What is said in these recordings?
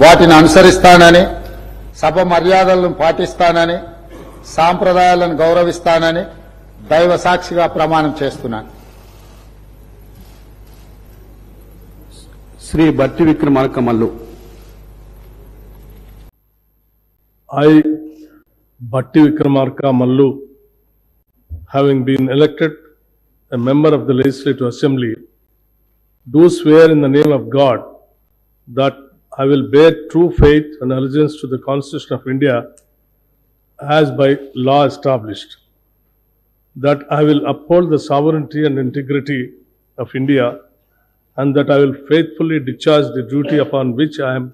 వాటిని అనుసరిస్తానని, సభ మర్యాదలను పాటిస్తానని, సాంప్రదాయాలను గౌరవిస్తానని దైవ సాక్షిగా ప్రమాణం చేస్తున్నాను. శ్రీ బట్టి Vikramarka Mallu. I, Bhatti Vikramarka Mallu, having been elected a member of the Legislative Assembly, do swear in the name of God that I will bear true faith and allegiance to the Constitution of India as by law established, that I will uphold the sovereignty and integrity of India, and that I will faithfully discharge the duty upon which I am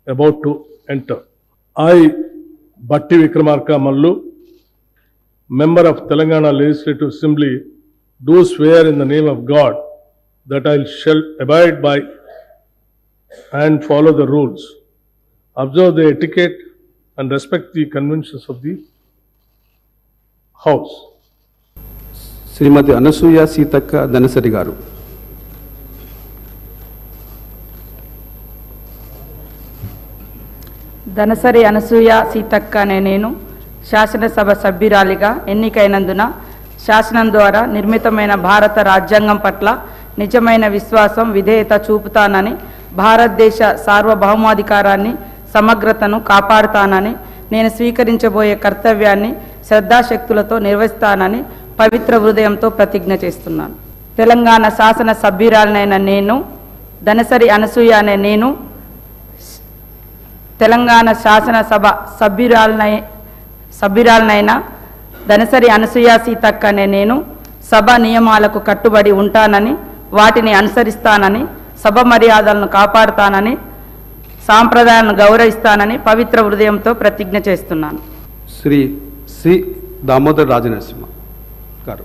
about to enter. I, Bhatti Vikramarka Mallu, member of Telangana Legislative Assembly, do swear in the name of God that I shall abide by and follow the rules, observe the etiquette and respect the conventions of the House. శ్రీమతి అనసూయ సీతక్క ధనసరి గారు. ధనసరి అనసూయ సీతక్క అనే నేను శాసనసభ సభ్యురాలిగా ఎన్నికైనందున శాసనం ద్వారా నిర్మితమైన భారత రాజ్యాంగం పట్ల నిజమైన విశ్వాసం, విధేయత చూపుతానని, భారతదేశ సార్వభౌమాధికారాన్ని, సమగ్రతను కాపాడుతానని, నేను స్వీకరించబోయే కర్తవ్యాన్ని శ్రద్ధాశక్తులతో నిర్వహిస్తానని పవిత్ర హృదయంతో ప్రతిజ్ఞ చేస్తున్నాను. తెలంగాణ శాసన సభ్యురాలనైన నేను, ధనసరి అనసూయ అనే నేను, తెలంగాణ శాసనసభ సభ్యురాలనైన ధనసరి అనసూయ సీతక్క అనే నేను సభ నియమాలకు కట్టుబడి ఉంటానని, వాటిని అనుసరిస్తానని, సభ మర్యాదలను కాపాడుతానని, సాంప్రదాయాలను గౌరవిస్తానని పవిత్ర హృదయంతో ప్రతిజ్ఞ చేస్తున్నాను. శ్రీ దామోదర్ రాజనరసింహ గారు.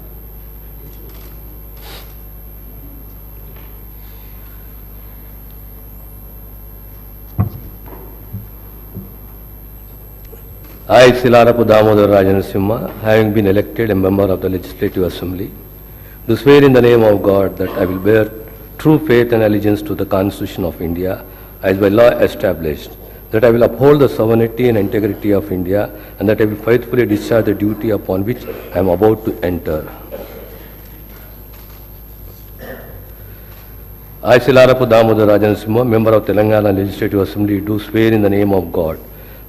I, Silarapu Damodar Rajanarasimha, having been elected a member of the Legislative Assembly, do swear in the name of God that I will bear true faith and allegiance to the Constitution of India as by law established, that I will uphold the sovereignty and integrity of India, and that I will faithfully discharge the duty upon which I am about to enter. I, Silarapu Damodar Rajanarasimha, member of Telangana Legislative Assembly, do swear in the name of God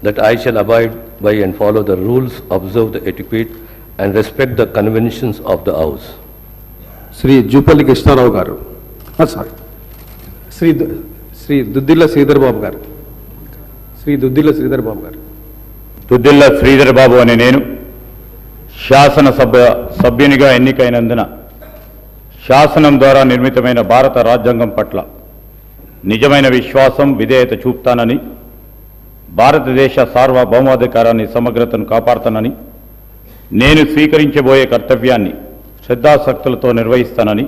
that I shall abide by and follow the rules, observe the etiquette, and respect the conventions of the House. Shri Jupally Krishnarao గారు. శ్రీ దుద్దిల్ల శ్రీధర్ బాబు గారు. దుద్దిల్ల శ్రీధర్ బాబు అనే నేను శాసనసభ సభ్యునిగా ఎన్నికైనందున శాసనం ద్వారా నిర్మితమైన భారత రాజ్యాంగం పట్ల నిజమైన విశ్వాసం, విధేయత చూపుతానని, భారతదేశ సార్వభౌమాధికారాన్ని, సమగ్రతను కాపాడుతానని, నేను స్వీకరించబోయే కర్తవ్యాన్ని శ్రద్ధాశక్తులతో నిర్వహిస్తానని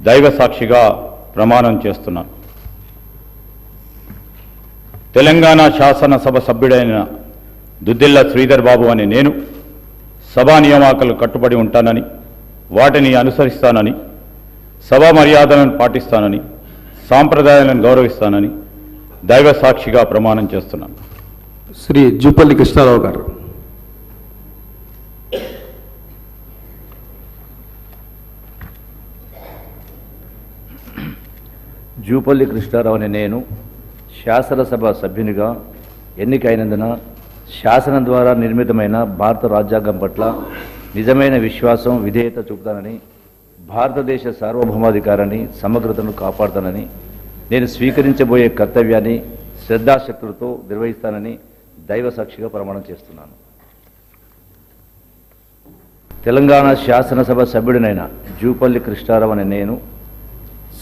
దైవ సాక్షిగా ప్రమాణం చేస్తున్నాను. తెలంగాణ శాసనసభ సభ్యుడైన దుద్దిల్ల శ్రీధర్ బాబు అనే నేను సభా నియామకాలకు కట్టుబడి ఉంటానని, వాటిని అనుసరిస్తానని, సభా మర్యాదలను పాటిస్తానని, సాంప్రదాయాలను గౌరవిస్తానని దైవ సాక్షిగా ప్రమాణం చేస్తున్నాను. శ్రీ జూపల్లి కృష్ణారావు గారు. జూపల్లి కృష్ణారావు అనే నేను శాసనసభ సభ్యునిగా ఎన్నికైనందున శాసనం ద్వారా నిర్మితమైన భారత రాజ్యాంగం పట్ల నిజమైన విశ్వాసం, విధేయత చూపుతానని, భారతదేశ సార్వభౌమాధికారాన్ని, సమగ్రతను కాపాడుతానని, నేను స్వీకరించబోయే కర్తవ్యాన్ని శ్రద్ధాశక్తులతో నిర్వహిస్తానని దైవ సాక్షిగా ప్రమాణం చేస్తున్నాను. తెలంగాణ శాసనసభ సభ్యుడినైన జూపల్లి కృష్ణారావు అనే నేను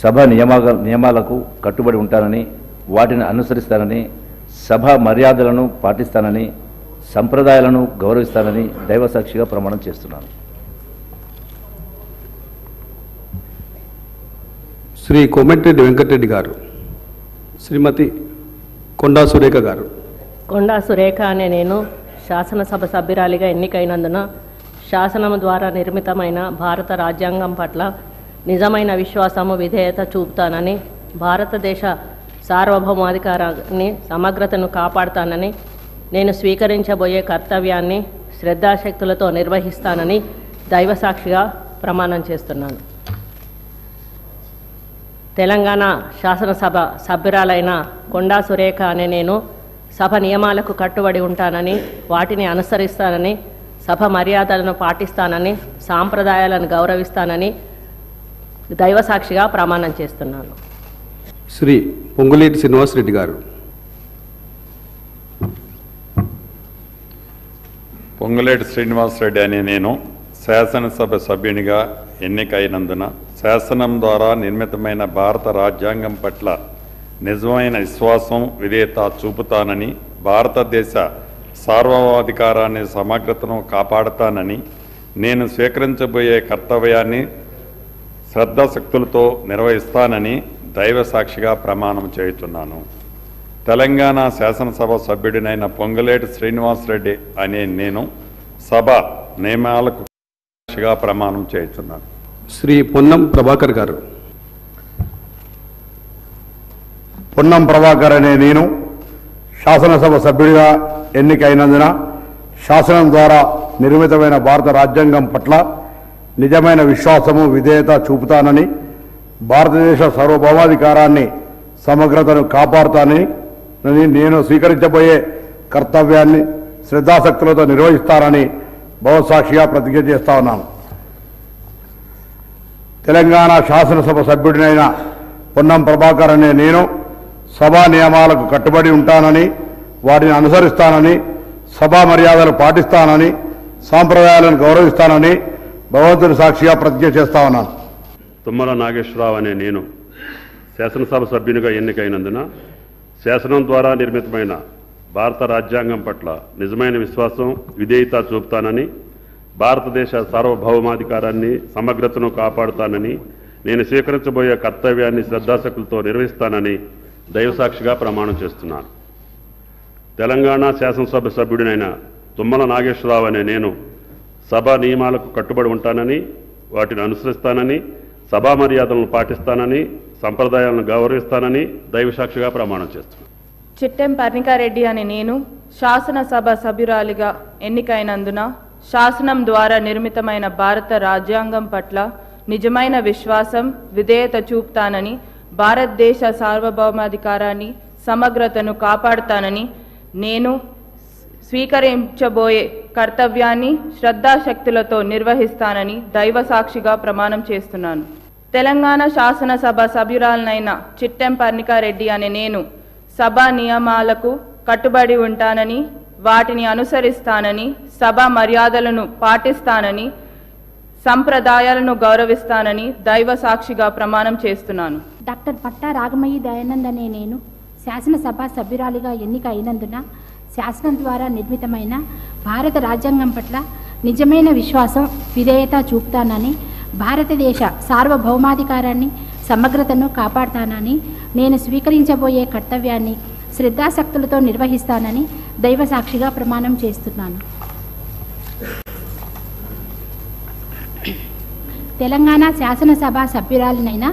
సభ నియమాలకు కట్టుబడి ఉంటానని, వాటిని అనుసరిస్తానని, సభ మర్యాదలను పాటిస్తానని, సంప్రదాయాలను గౌరవిస్తానని దైవ సాక్షిగా ప్రమాణం చేస్తున్నాను. శ్రీ కోమటిరెడ్డి వెంకటరెడ్డి గారు. శ్రీమతి కొండా సురేఖ గారు. కొండా సురేఖ అనే నేను శాసనసభ సభ్యురాలిగా ఎన్నికైనందున శాసనం ద్వారా నిర్మితమైన భారత రాజ్యాంగం పట్ల నిజమైన విశ్వాసము విధేయత చూపుతానని భారతదేశ సార్వభౌమాధికారాన్ని సమగ్రతను కాపాడుతానని నేను స్వీకరించబోయే కర్తవ్యాన్ని శ్రద్ధాశక్తులతో నిర్వహిస్తానని దైవసాక్షిగా ప్రమాణం చేస్తున్నాను. తెలంగాణ శాసనసభ సభ్యురాలైన కొండా సురేఖ అనే నేను సభ నియమాలకు కట్టుబడి ఉంటానని, వాటిని అనుసరిస్తానని, సభ మర్యాదలను పాటిస్తానని, సాంప్రదాయాలను గౌరవిస్తానని దైవసాక్షిగా ప్రమాణం చేస్తున్నాను. శ్రీ పొంగులేటి శ్రీనివాసరెడ్డి గారు. పొంగులేటి శ్రీనివాసరెడ్డి అనే నేను శాసనసభ సభ్యునిగా ఎన్నికైనందున శాసనం ద్వారా నిర్మితమైన భారత రాజ్యాంగం పట్ల నిజమైన విశ్వాసం విధేయత చూపుతానని, భారతదేశ సార్వభౌమాధికారాన్ని సమగ్రతను కాపాడుతానని, నేను స్వీకరించబోయే కర్తవ్యాన్ని శ్రద్ధాశక్తులతో నిర్వహిస్తానని దైవ సాక్షిగా ప్రమాణం చేయుచున్నాను. తెలంగాణ శాసనసభ సభ్యుడినైన పొంగులేటి శ్రీనివాసరెడ్డి అనే నేను సభ నియమాలకు సాక్షిగా ప్రమాణం చేయుచున్నాను. శ్రీ పొన్నం ప్రభాకర్ గారు. పొన్నం ప్రభాకర్ అనే నేను శాసనసభ సభ్యుడిగా ఎన్నికైనందున శాసనం ద్వారా నిర్మితమైన భారత రాజ్యాంగం పట్ల నిజమైన విశ్వాసము విధేయత చూపుతానని, భారతదేశ సార్వభౌమాధికారాన్ని సమగ్రతను కాపాడుతానని నేను స్వీకరించబోయే కర్తవ్యాన్ని శ్రద్ధాశక్తులతో నిర్వహిస్తానని భగవత్సాక్షిగా ప్రతిజ్ఞ చేస్తా ఉన్నాను. తెలంగాణ శాసనసభ సభ్యుడినైన పొన్నం ప్రభాకర్ అనే నేను సభా నియమాలకు కట్టుబడి ఉంటానని, వాటిని అనుసరిస్తానని, సభా మర్యాదలు పాటిస్తానని, సాంప్రదాయాలను గౌరవిస్తానని భగవంతుడి సాక్షిగా ప్రతిజ్ఞ చేస్తా ఉన్నాను. తుమ్మల నాగేశ్వరరావు అనే నేను శాసనసభ సభ్యునిగా ఎన్నికైనందున శాసనం ద్వారా నిర్మితమైన భారత రాజ్యాంగం పట్ల నిజమైన విశ్వాసం విధేయత చూపుతానని, భారతదేశ సార్వభౌమాధికారాన్ని సమగ్రతను కాపాడుతానని, నేను స్వీకరించబోయే కర్తవ్యాన్ని శ్రద్ధాశక్తులతో నిర్వహిస్తానని దైవసాక్షిగా ప్రమాణం చేస్తున్నాను. తెలంగాణ శాసనసభ సభ్యుడినైన తుమ్మల నాగేశ్వరరావు అనే నేను సభా నియమాలకు కట్టుబడి ఉంటానని, వాటిని అనుసరిస్తానని, సభా మర్యాదలను పాటిస్తానని, సంప్రదాయాలను గౌరవిస్తానని దైవసాక్షిగా ప్రమాణం చేస్తున్నాను. చిట్టెం పర్ణికారెడ్డి అనే నేను శాసనసభ సభ్యురాలిగా ఎన్నికైనందున శాసనం ద్వారా నిర్మితమైన భారత రాజ్యాంగం పట్ల నిజమైన విశ్వాసం విధేయత చూపుతానని, భారతదేశ సార్వభౌమాధికారాన్ని సమగ్రతను కాపాడుతానని, నేను స్వీకరించబోయే కర్తవ్యాన్ని శ్రద్ధాశక్తులతో నిర్వహిస్తానని దైవసాక్షిగా ప్రమాణం చేస్తున్నాను. తెలంగాణ శాసనసభ సభ్యురాలనైన చిట్టెం పర్ణికారెడ్డి అనే నేను సభా నియమాలకు కట్టుబడి ఉంటానని, వాటిని అనుసరిస్తానని, సభా మర్యాదలను పాటిస్తానని, సంప్రదాయాలను గౌరవిస్తానని దైవ సాక్షిగా ప్రమాణం చేస్తున్నాను. డాక్టర్ పట్టా రాగమయ్యి దయానంద్ అనే నేను శాసనసభ సభ్యురాలిగా ఎన్నిక అయినందున శాసనం ద్వారా నిర్మితమైన భారత రాజ్యాంగం పట్ల నిజమైన విశ్వాసం విధేయత చూపుతానని, భారతదేశ సార్వభౌమాధికారాన్ని సమగ్రతను కాపాడుతానని, నేను స్వీకరించబోయే కర్తవ్యాన్ని శ్రద్ధాశక్తులతో నిర్వహిస్తానని దైవ సాక్షిగా ప్రమాణం చేస్తున్నాను. తెలంగాణ శాసనసభ సభ్యురాలినైన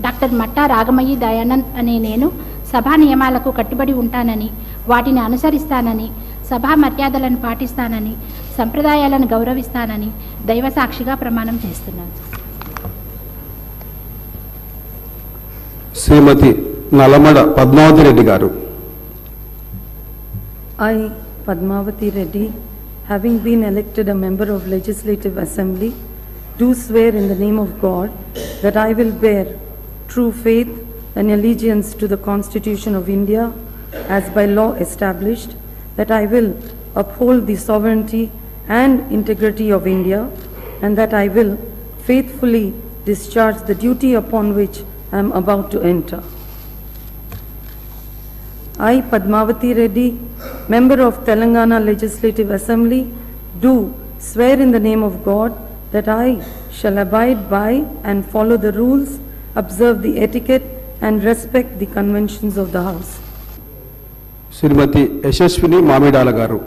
డాక్టర్ మట్టా రాగమయ్యి దయానంద్ అనే నేను సభా నియమాలకు కట్టుబడి ఉంటానని, వాటిని అనుసరిస్తానని, సభా మర్యాదలను పాటిస్తానని, సంప్రదాయాలను గౌరవిస్తానని దైవ సాక్షిగా ప్రమాణం చేస్తున్నాను. శ్రీమతి నల్లమడ పద్మావతి రెడ్డి గారు. I, Padmavati Reddy, having been elected a member of Legislative Assembly, do swear in the name of God that I will bear true faith and allegiance to the Constitution of India as by law established, that I will uphold the sovereignty and integrity of India, and that I will faithfully discharge the duty upon which I am about to enter. I, Padmavati Reddy, member of Telangana Legislative Assembly, do swear in the name of God that I shall abide by and follow the rules, observe the etiquette and respect the conventions of the House. శ్రీమతి యశస్విని మామిడాల గారు.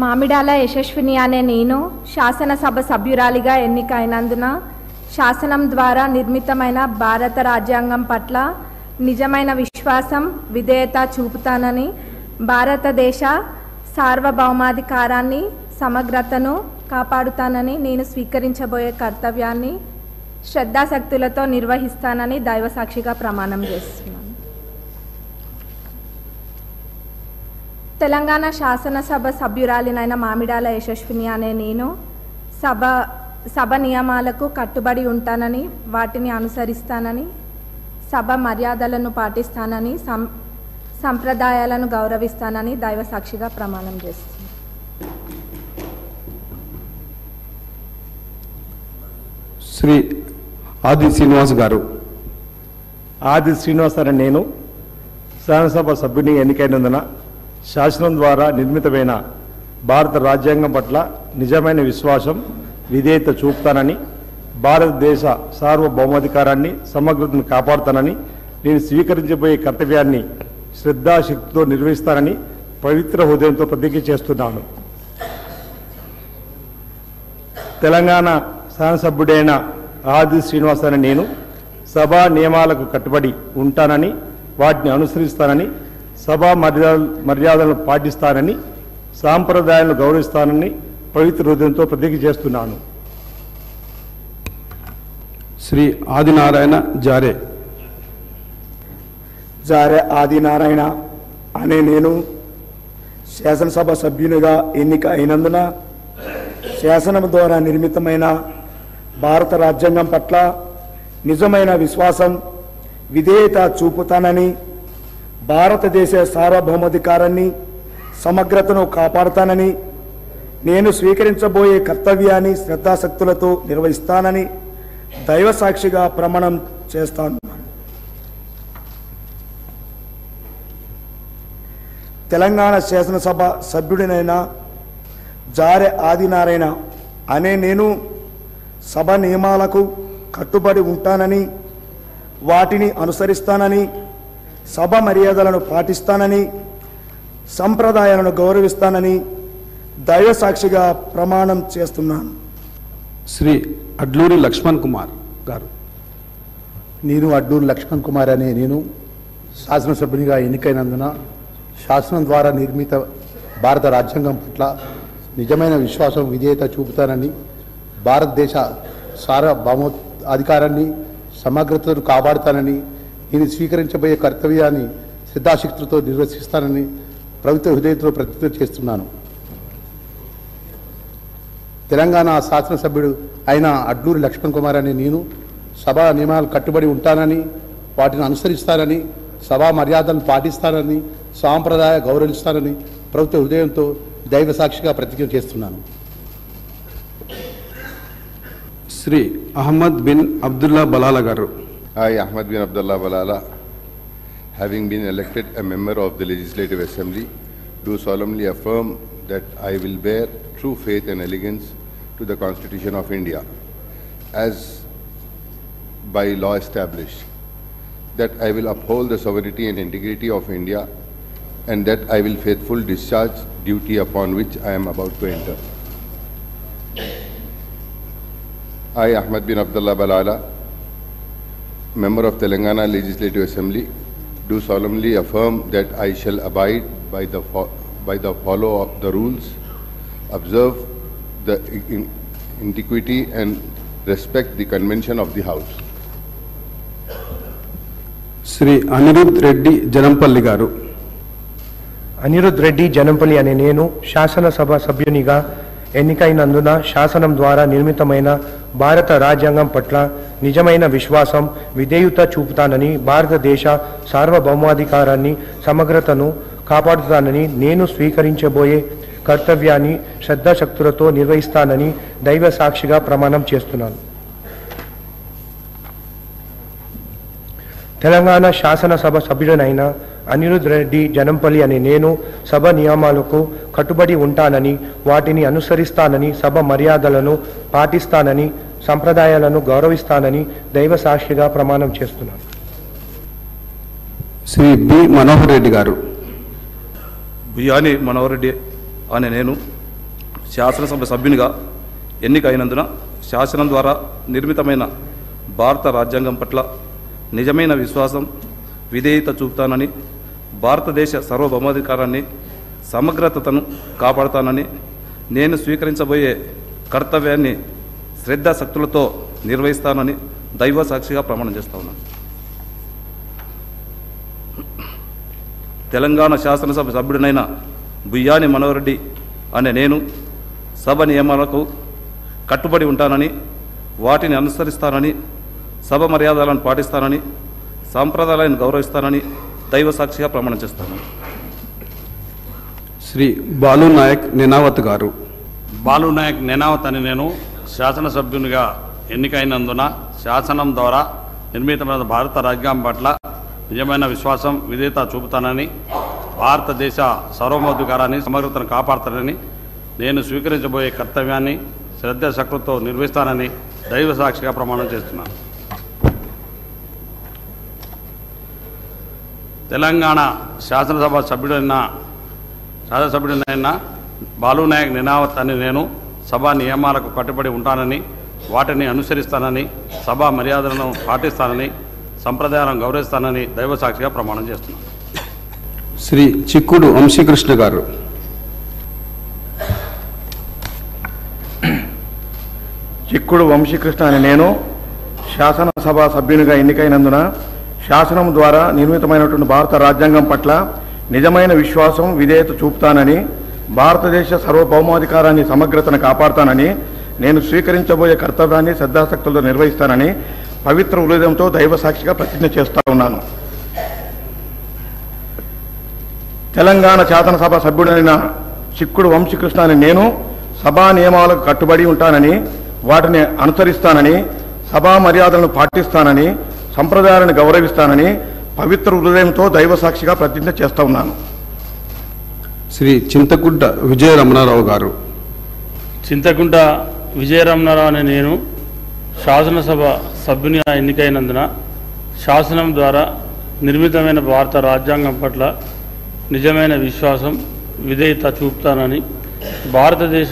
మామిడాల యశస్విని అనే నేను శాసనసభ సభ్యురాలిగా ఎన్నికైనందున శాసనం ద్వారా నిర్మితమైన భారత రాజ్యాంగం పట్ల నిజమైన విశ్వాసం, విధేయత చూపుతానని, భారతదేశ సార్వభౌమాధికారాన్ని, సమగ్రతను కాపాడుతానని, నేను స్వీకరించబోయే కర్తవ్యాన్ని శ్రద్ధాశక్తులతో నిర్వహిస్తానని దైవసాక్షిగా ప్రమాణం చేస్తున్నాను. తెలంగాణ శాసనసభ సభ్యురాలినైన మామిడాల యశస్విని అనే నేను సభ నియమాలకు కట్టుబడి ఉంటానని, వాటిని అనుసరిస్తానని, సభ మర్యాదలను పాటిస్తానని, సంప్రదాయాలను గౌరవిస్తానని దైవసాక్షిగా ప్రమాణం చేస్తున్నాను. శ్రీ ఆది శ్రీనివాస్ గారు. ఆది శ్రీనివాస్ అనే నేను శాసనసభ సభ్యుని ఎన్నికైనందున శాసనం ద్వారా నిర్మితమైన భారత రాజ్యాంగం పట్ల నిజమైన విశ్వాసం, విధేయత చూపుతానని, భారతదేశ సార్వభౌమాధికారాన్ని, సమగ్రతను కాపాడుతానని, నేను స్వీకరించబోయే కర్తవ్యాన్ని శ్రద్ధాశక్తితో నిర్వహిస్తానని పవిత్ర హృదయంతో ప్రతిజ్ఞ చేస్తున్నాను. తెలంగాణ శాసనసభ్యుడైన ఆది శ్రీనివాస్ అనే నేను సభా నియమాలకు కట్టుబడి ఉంటానని, వాటిని అనుసరిస్తానని, సభా మర్యాదలను పాటిస్తానని, సాంప్రదాయాలను గౌరవిస్తానని పవిత్ర హృదయంతో ప్రతిజ్ఞ చేస్తున్నాను. శ్రీ ఆదినారాయణ జారే. జారే ఆదినారాయణ అనే నేను శాసనసభ సభ్యునిగా ఎన్నిక అయినందున శాసనం ద్వారా నిర్మితమైన భారత రాజ్యాంగం పట్ల నిజమైన విశ్వాసం, విధేయత చూపుతానని, భారతదేశ సార్వభౌమాధికారాన్ని, సమగ్రతను కాపాడుతానని, నేను స్వీకరించబోయే కర్తవ్యాన్ని శ్రద్ధాశక్తులతో నిర్వహిస్తానని దైవసాక్షిగా ప్రమాణం చేస్తాను. తెలంగాణ శాసనసభ సభ్యుడినైన జారె ఆదినారాయణ అనే నేను సభ నియమాలకు కట్టుబడి ఉంటానని, వాటిని అనుసరిస్తానని, సభ మర్యాదలను పాటిస్తానని, సంప్రదాయాలను గౌరవిస్తానని దైవసాక్షిగా ప్రమాణం చేస్తున్నాను. శ్రీ అడ్లూరి లక్ష్మణ్ కుమార్ గారు. నేను అడ్లూరి లక్ష్మణ్ కుమార్ అనే నేను శాసనసభ్యునిగా ఎన్నికైనందున శాసనం ద్వారా నిర్మిత భారత రాజ్యాంగం పట్ల నిజమైన విశ్వాసం, విధేయత చూపుతానని, భారతదేశ సార్వభౌమాధికారాన్ని, సమగ్రతను కాపాడుతానని, నేను స్వీకరించబోయే కర్తవ్యాన్ని శ్రద్ధాశక్తులతో నిర్వర్తిస్తానని పవిత్ర హృదయంతో ప్రతిజ్ఞ చేస్తున్నాను. తెలంగాణ శాసనసభ్యుడు అయిన అడ్లూరి లక్ష్మణ్ కుమార్ అనే నేను సభా నియమాలకు కట్టుబడి ఉంటానని, వాటిని అనుసరిస్తానని, సభా మర్యాదలను పాటిస్తానని, సాంప్రదాయ గౌరవిస్తానని పవిత్ర హృదయంతో దైవ సాక్షిగా ప్రతిజ్ఞ చేస్తున్నాను. శ్రీ అహ్మద్ బిన్ అబ్దుల్లా బలాలా గారు. I, Ahmad bin Abdullah Balala, having been elected a member of the Legislative Assembly, do solemnly affirm that I will bear true faith and allegiance to the Constitution of India, as by law established, that I will uphold the sovereignty and integrity of India, and that I will faithfully discharge duty upon which I am about to enter. I, Ahmad bin Abdullah Balala, member of Telangana Legislative Assembly, do solemnly affirm that I shall abide by the follow of the rules, observe the integrity and respect the convention of the House. Shri Anirudh Reddy Janampalli గారు. అనిరుద్ రెడ్డి జనంపల్లి అనే నేను శాసనసభ సభ్యునిగా ఎన్నికైనందున శాసనం ద్వారా నిర్మితమైన భారత రాజ్యాంగం పట్ల నిజమైన విశ్వాసం, విధేయత చూపుతానని, భారతదేశ సార్వభౌమాధికారాన్ని, సమగ్రతను కాపాడుతానని, నేను స్వీకరించబోయే కర్తవ్యాన్ని శ్రద్ధాశక్తులతో నిర్వహిస్తానని దైవ సాక్షిగా ప్రమాణం చేస్తున్నాను. తెలంగాణ శాసనసభ సభ్యుడనైన అనిరుద్ రెడ్డి జనంపల్లి అనే నేను సభ నియమాలకు కట్టుబడి ఉంటానని, వాటిని అనుసరిస్తానని, సభ మర్యాదలను పాటిస్తానని, సంప్రదాయాలను గౌరవిస్తానని దైవ సాక్షిగా ప్రమాణం చేస్తున్నాను. శ్రీ బి మనోహర్ రెడ్డి గారు. బియాని మనోహర్ రెడ్డి అనే నేను శాసనసభ సభ్యునిగా ఎన్నికైనందున శాసనం ద్వారా నిర్మితమైన భారత రాజ్యాంగం పట్ల నిజమైన విశ్వాసం, విధేయత చూపుతానని, భారతదేశ సార్వభౌమాధికారాన్ని, సమగ్రతను కాపాడుతానని, నేను స్వీకరించబోయే కర్తవ్యాన్ని శ్రద్ధాశక్తులతో నిర్వహిస్తానని దైవ సాక్షిగా ప్రమాణం చేస్తా ఉన్నాను. తెలంగాణ శాసనసభ సభ్యుడినైన బుయ్యాని మనోహరెడ్డి అనే నేను సభ నియమాలకు కట్టుబడి ఉంటానని, వాటిని అనుసరిస్తానని, సభ మర్యాదలను పాటిస్తానని, సాంప్రదాయాలను గౌరవిస్తానని దైవ సాక్షిగా ప్రమాణం చేస్తాను. శ్రీ బాలు నాయక్ నెనావత్ గారు. బాలు నాయక్ నెనావత్ అని నేను శాసనసభ్యునిగా ఎన్నికైనందున శాసనం ద్వారా నిర్మితమైన భారత రాజ్యాంగం పట్ల నిజమైన విశ్వాసం, విధేయత చూపుతానని, భారతదేశ సార్వభౌమాధికారాన్ని, సమగ్రతను కాపాడుతానని, నేను స్వీకరించబోయే కర్తవ్యాన్ని శ్రద్ధాశక్తితో నిర్వహిస్తానని దైవ సాక్షిగా ప్రమాణం చేస్తున్నాను. తెలంగాణ శాసనసభ్యుడైన బాలు నాయక్ నెనావత్ అని నేను సభా నియమాలకు కట్టుబడి ఉంటానని, వాటిని అనుసరిస్తానని, సభా మర్యాదలను పాటిస్తానని, సంప్రదాయాలను గౌరవిస్తానని దైవ సాక్షిగా ప్రమాణం చేస్తున్నాను. శ్రీ చిక్కుడు వంశీకృష్ణ గారు. చిక్కుడు వంశీకృష్ణ అని నేను శాసనసభ సభ్యునిగా ఎన్నికైనందున శాసనం ద్వారా నిర్మితమైనటువంటి భారత రాజ్యాంగం పట్ల నిజమైన విశ్వాసం, విధేయత చూపుతానని, భారతదేశ సార్వభౌమాధికారాన్ని, సమగ్రతను కాపాడుతానని, నేను స్వీకరించబోయే కర్తవ్యాన్ని శ్రద్ధాశక్తులతో నిర్వహిస్తానని పవిత్ర హృదయంతో దైవ సాక్షిగా ప్రతిజ్ఞ చేస్తా ఉన్నాను. తెలంగాణ శాసనసభ సభ్యుడైన చిక్కుడు వంశీకృష్ణ అని నేను సభా నియమాలకు కట్టుబడి ఉంటానని, వాటిని అనుసరిస్తానని, సభా మర్యాదలను పాటిస్తానని, సంప్రదాయాలను గౌరవిస్తానని పవిత్ర హృదయంతో దైవ సాక్షిగా ప్రతిజ్ఞ చేస్తా ఉన్నాను. శ్రీ చింతకుంట విజయ రమణారావు గారు. చింతకుంట విజయరమణారావు అనే నేను శాసనసభ సభ్యునిగా ఎన్నికైనందున శాసనం ద్వారా నిర్మితమైన భారత రాజ్యాంగం పట్ల నిజమైన విశ్వాసం, విధేయత చూపుతానని, భారతదేశ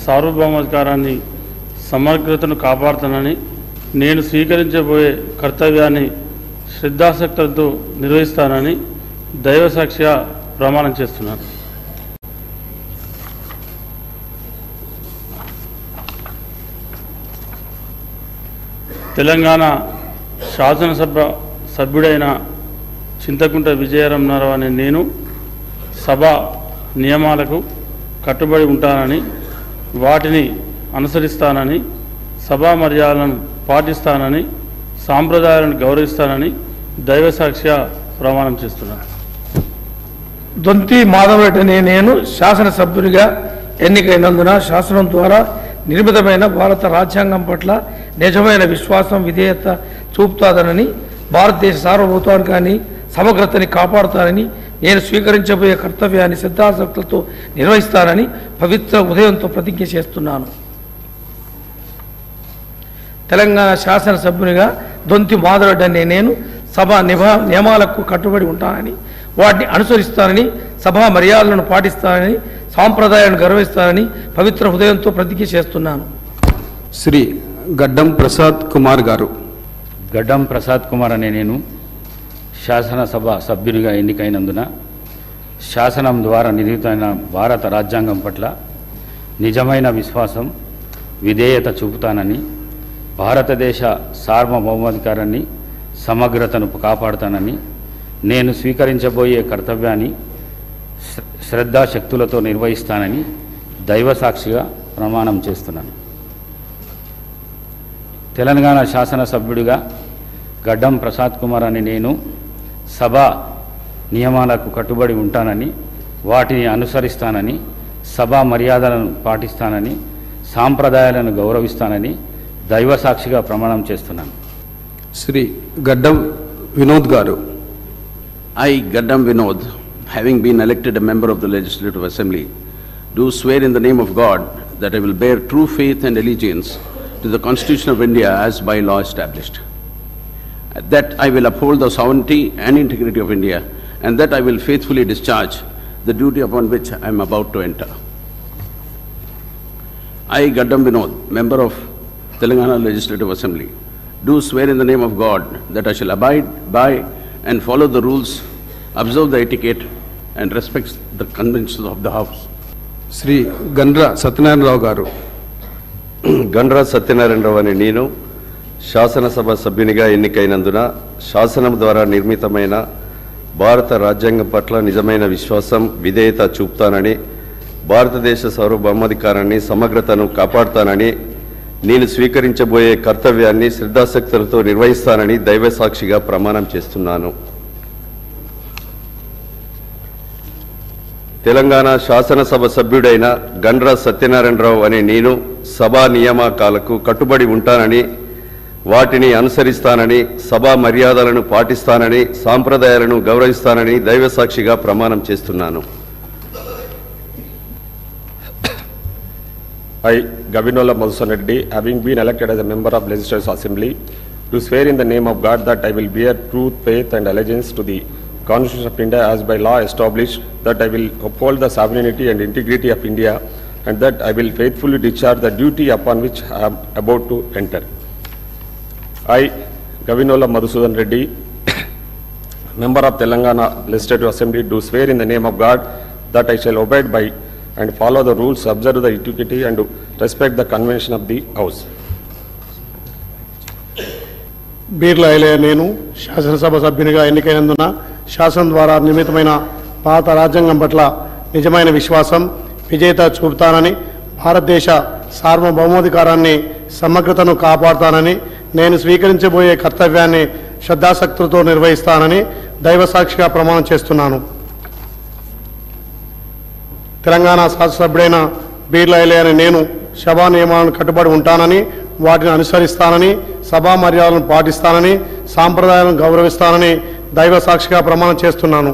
సార్వభౌమాధికారాన్ని, సమగ్రతను కాపాడుతానని, నేను స్వీకరించబోయే కర్తవ్యాన్ని శ్రద్ధాశక్తులతో నిర్వహిస్తానని దైవ సాక్షిగా ప్రమాణం చేస్తున్నాను. తెలంగాణ శాసనసభ సభ్యుడైన చింతకుంట విజయరమణారావు అనే నేను సభ నియమాలకు కట్టుబడి ఉంటానని, వాటిని అనుసరిస్తానని, సభా మర్యాదలను పాటిస్తానని, సాంప్రదాయాలను గౌరవిస్తానని దైవ సాక్షిగా ప్రమాణం చేస్తున్నాను. దొంతి మాధవరెడ్డి అనే నేను శాసనసభ్యునిగా ఎన్నికైనందున శాసనం ద్వారా నిర్మితమైన భారత రాజ్యాంగం పట్ల నిజమైన విశ్వాసం, విధేయత చూపుతానని, భారతదేశ సార్వభౌమాధికారాన్ని, సమగ్రతని కాపాడుతానని, నేను స్వీకరించబోయే కర్తవ్యాన్ని శ్రద్ధాశక్తులతో నిర్వహిస్తానని పవిత్ర ఉదయంతో ప్రతిజ్ఞ చేస్తున్నాను. తెలంగాణ శాసనసభ్యునిగా దొంతి మాధవరెడ్డి అనే నేను సభా నియమాలకు కట్టుబడి ఉంటానని, వాటిని అనుసరిస్తానని, సభా మర్యాదలను పాటిస్తానని, సాంప్రదాయాలను గౌరవిస్తానని పవిత్ర హృదయంతో ప్రతిజ్ఞ చేస్తున్నాను. శ్రీ గడ్డం ప్రసాద్ కుమార్ గారు. గడ్డం ప్రసాద్ కుమార్ అనే నేను శాసనసభ సభ్యునిగా ఎన్నికైనందున శాసనం ద్వారా నిర్మితమైన భారత రాజ్యాంగం పట్ల నిజమైన విశ్వాసం, విధేయత చూపుతానని, భారతదేశ సార్వభౌమాధికారాన్ని, సమగ్రతను కాపాడుతానని, నేను స్వీకరించబోయే కర్తవ్యాన్ని శ్రద్ధాశక్తులతో నిర్వహిస్తానని దైవ సాక్షిగా ప్రమాణం చేస్తున్నాను. తెలంగాణ శాసనసభ్యుడిగా గడ్డం ప్రసాద్ కుమార్ అని నేను సభా నియమాలకు కట్టుబడి ఉంటానని, వాటిని అనుసరిస్తానని, సభా మర్యాదలను పాటిస్తానని, సాంప్రదాయాలను గౌరవిస్తానని దైవ సాక్షిగా ప్రమాణం చేస్తున్నాను. శ్రీ గడ్డం వినోద్ గారు. I, Gaddam Vinod, having been elected a member of the Legislative Assembly, do swear in the name of God that I will bear true faith and allegiance to the Constitution of India as by law established, that I will uphold the sovereignty and integrity of India, and that I will faithfully discharge the duty upon which I am about to enter. I, Gaddam Vinod, member of Telangana Legislative Assembly, do swear in the name of God that I shall abide by and follow the rules, observe the etiquette, and respect the conventions of the House. Shri Gandra Satyanarayana Rao గారు. గండ్ర సత్యనారాయణరావు అనే నేను శాసనసభ సభ్యునిగా ఎన్నికైనందున శాసనం ద్వారా నిర్మితమైన భారత రాజ్యాంగం పట్ల నిజమైన విశ్వాసం, విధేయత చూపుతానని, భారతదేశ సార్వభౌమాధికారాన్ని, సమగ్రతను కాపాడుతానని, నేను స్వీకరించబోయే కర్తవ్యాన్ని శ్రద్ధాశక్తులతో నిర్వహిస్తానని దైవ సాక్షిగా ప్రమాణం చేస్తున్నాను. తెలంగాణ శాసనసభ సభ్యుడైన గండ్ర సత్యనారాయణరావు అనే నేను సభా నియామకాలకు కట్టుబడి ఉంటానని, వాటిని అనుసరిస్తానని, సభా మర్యాదలను పాటిస్తానని, సాంప్రదాయాలను గౌరవిస్తానని దైవ సాక్షిగా ప్రమాణం చేస్తున్నాను. I, Gavinola Madhusudan Reddy, having been elected as a member of Legislative Assembly, do swear in the name of God that I will bear truth, faith and allegiance to the Constitution of India as by law established, that I will uphold the sovereignty and integrity of India, and that I will faithfully discharge the duty upon which I am about to enter. I, Gavinola Madhusudan Reddy, member of Telangana Legislative Assembly, do swear in the name of God that I shall abide by and follow the rules, observe the etiquette and respect the convention of the House. Beerla Ailayya నేను శాసనసభ సభ్యునిగా ఎన్నికైనందున శాసనం ద్వారా నిర్మితమైన భారత రాజ్యాంగం పట్ల నిజమైన విశ్వాసం, విజేత చూపుతానని, భారతదేశ సార్వభౌమాధికారాన్ని, సమగ్రతను కాపాడుతానని, నేను స్వీకరించబోయే కర్తవ్యాన్ని శ్రద్ధాశక్తులతో నిర్వహిస్తానని దైవ సాక్షిగా ప్రమాణం చేస్తున్నాను. తెలంగాణ శాసనసభ్యుడైన బీర్ల ఐలయ్య అనే నేను సభా నియమాలను కట్టుబడి ఉంటానని, వాటిని అనుసరిస్తానని, సభా మర్యాదలను పాటిస్తానని, సాంప్రదాయాలను గౌరవిస్తానని దైవ సాక్షిగా ప్రమాణం చేస్తున్నాను.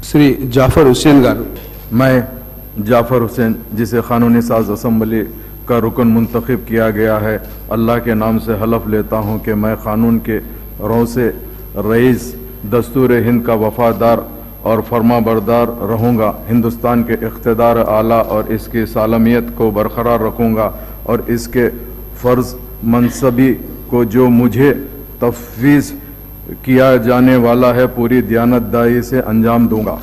శ్రీ జాఫర్ హుస్సేన్ గారు. मैं जाफर हुसैन, जिसे कानूनी साज असम्बली का रुकन मुंतखब किया गया है, अल्लाह के नाम से हलफ लेता हूँ कि मैं कानून के रों से रईस दस्तूर हिंद का वफादार और फरमाबरदार रहूँगा, हिंदुस्तान के इक़्तिदार आला और इसकी सालमियत को बरकरार रखूँगा और इसके फ़र्ज़ मनसबी को जो मुझे तफवीज़ किया जाने वाला है पूरी दयानतदारी से अंजाम दूँगा।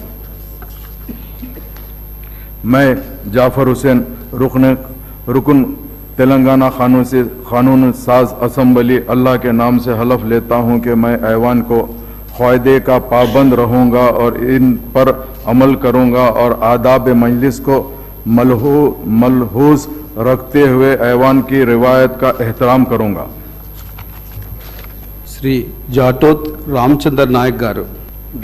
मैं जाफर हुसैन रुकन तेलंगाना कानून साज असम्बली अल्लाह के नाम से हलफ लेता हूँ कि मैं ऐवान को क़ायदे का पाबंद रहूँगा और इन पर अमल करूँगा और आदाब मजलिस को मलहूज़ रखते हुए ऐवान की रिवायत का एहतराम करूँगा। శ్రీ జాటోత్ రామచంద్ర నాయక్ గారు.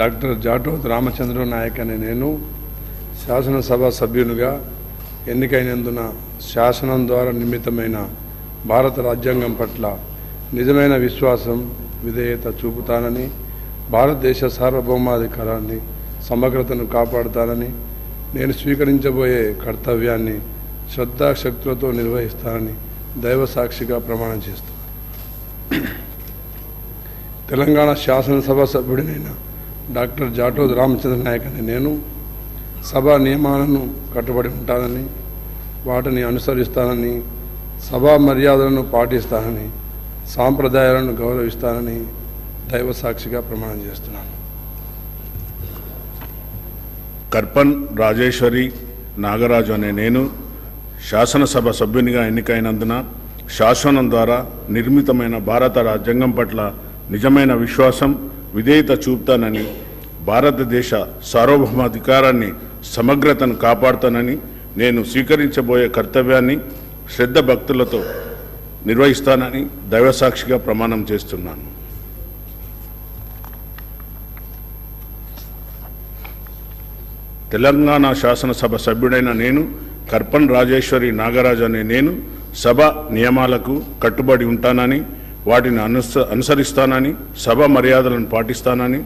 డాక్టర్ జాటోత్ రామచంద్ర నాయక్ అనే నేను శాసనసభ సభ్యునిగా ఎన్నికైనందున శాసనం ద్వారా నిర్మితమైన భారత రాజ్యాంగం పట్ల నిజమైన విశ్వాసం, విధేయత చూపుతానని, భారతదేశ సార్వభౌమాధికారాన్ని, సమగ్రతను కాపాడుతానని, నేను స్వీకరించబోయే కర్తవ్యాన్ని శ్రద్ధాశక్తులతో నిర్వహిస్తానని దైవ సాక్షిగా ప్రమాణం చేస్తాను. తెలంగాణ శాసనసభ సభ్యుడినైన డాక్టర్ జాటోత్ రామచంద్ర నాయక్ అనే నేను సభా నియమాలను కట్టుబడి ఉంటానని, వాటిని అనుసరిస్తానని, సభా మర్యాదలను పాటిస్తానని, సాంప్రదాయాలను గౌరవిస్తానని దైవ సాక్షిగా ప్రమాణం చేస్తున్నాను. కర్పన్ రాజేశ్వరి నాగరాజు అనే నేను శాసనసభ సభ్యునిగా ఎన్నికైనందున శాసనం ద్వారా నిర్మితమైన భారత రాజ్యాంగం పట్ల నిజమైన విశ్వాసం, విధేయత చూపుతానని, భారతదేశ సార్వభౌమాధికారాన్ని, సమగ్రతను కాపాడుతానని, నేను స్వీకరించబోయే కర్తవ్యాన్ని శ్రద్ధ భక్తులతో నిర్వహిస్తానని దైవసాక్షిగా ప్రమాణం చేస్తున్నాను. తెలంగాణ శాసనసభ సభ్యుడైన నేను కర్పన్ రాజేశ్వరి నాగరాజు అనే నేను సభ నియమాలకు కట్టుబడి ఉంటానని, వాటిని అనుసరిస్తానని, సభ మర్యాదలను పాటిస్తానని,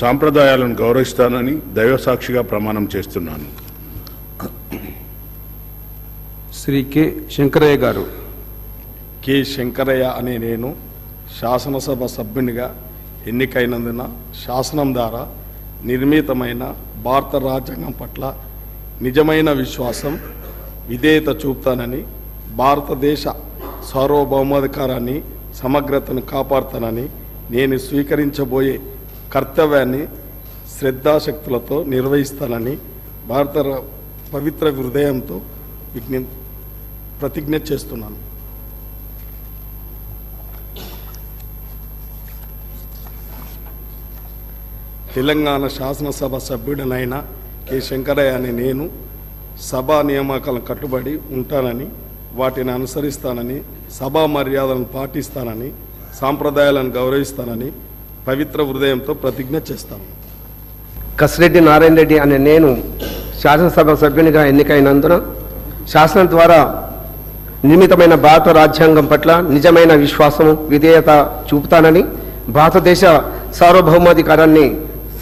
సాంప్రదాయాలను గౌరవిస్తానని దైవసాక్షిగా ప్రమాణం చేస్తున్నాను. శ్రీ కె శంకరయ్య గారు. కె శంకరయ్య అనే నేను శాసనసభ సభ్యునిగా ఎన్నికైనందున శాసనం ద్వారా నిర్మితమైన భారత రాజ్యాంగం పట్ల నిజమైన విశ్వాసం, విధేయత చూపుతానని, భారతదేశ సార్వభౌమాధికారాన్ని సమగ్రతను కాపాడుతానని నేను స్వీకరించబోయే కర్తవ్యాన్ని శ్రద్ధాశక్తులతో నిర్వహిస్తానని పవిత్ర హృదయంతో ప్రతిజ్ఞ చేస్తున్నాను. తెలంగాణ శాసనసభ సభ్యుడనైన కె శంకరయ్య అనే నేను సభా నియామకాలను కట్టుబడి ఉంటానని, వాటిని అనుసరిస్తానని, సభా మర్యాదలను పాటిస్తానని, సాంప్రదాయాలను గౌరవిస్తానని పవిత్ర హృదయంతో ప్రతిజ్ఞ చేస్తాను. కసిరెడ్డి నారాయణ రెడ్డి అనే నేను శాసనసభ సభ్యునిగా ఎన్నికైనందున శాసనం ద్వారా నిర్మితమైన భారత రాజ్యాంగం పట్ల నిజమైన విశ్వాసం, విధేయత చూపుతానని, భారతదేశ సార్వభౌమాధికారాన్ని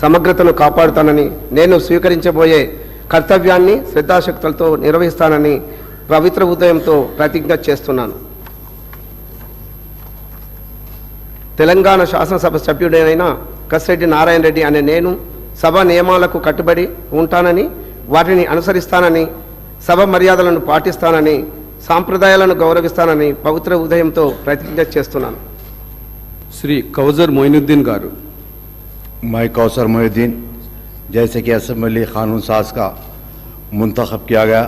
సమగ్రతను కాపాడుతానని, నేను స్వీకరించబోయే కర్తవ్యాన్ని శ్రద్ధాశక్తులతో నిర్వహిస్తానని పవిత్ర హృదయంతో ప్రతిజ్ఞ చేస్తున్నాను. తెలంగాణ శాసనసభ సభ్యుడైన కసిరెడ్డి నారాయణ రెడ్డి అనే నేను సభ నియమాలకు కట్టుబడి ఉంటానని, వాటిని అనుసరిస్తానని, సభ మర్యాదలను పాటిస్తానని, సాంప్రదాయాలను గౌరవిస్తానని పవిత్ర హృదయంతో ప్రతిజ్ఞ చేస్తున్నాను. శ్రీ కౌజర్ మొయినుద్దీన్ గారు. मैं कौसर मोहिद्दीन, जैसे कि असम्बली कानून साज का मुंतखब किया गया,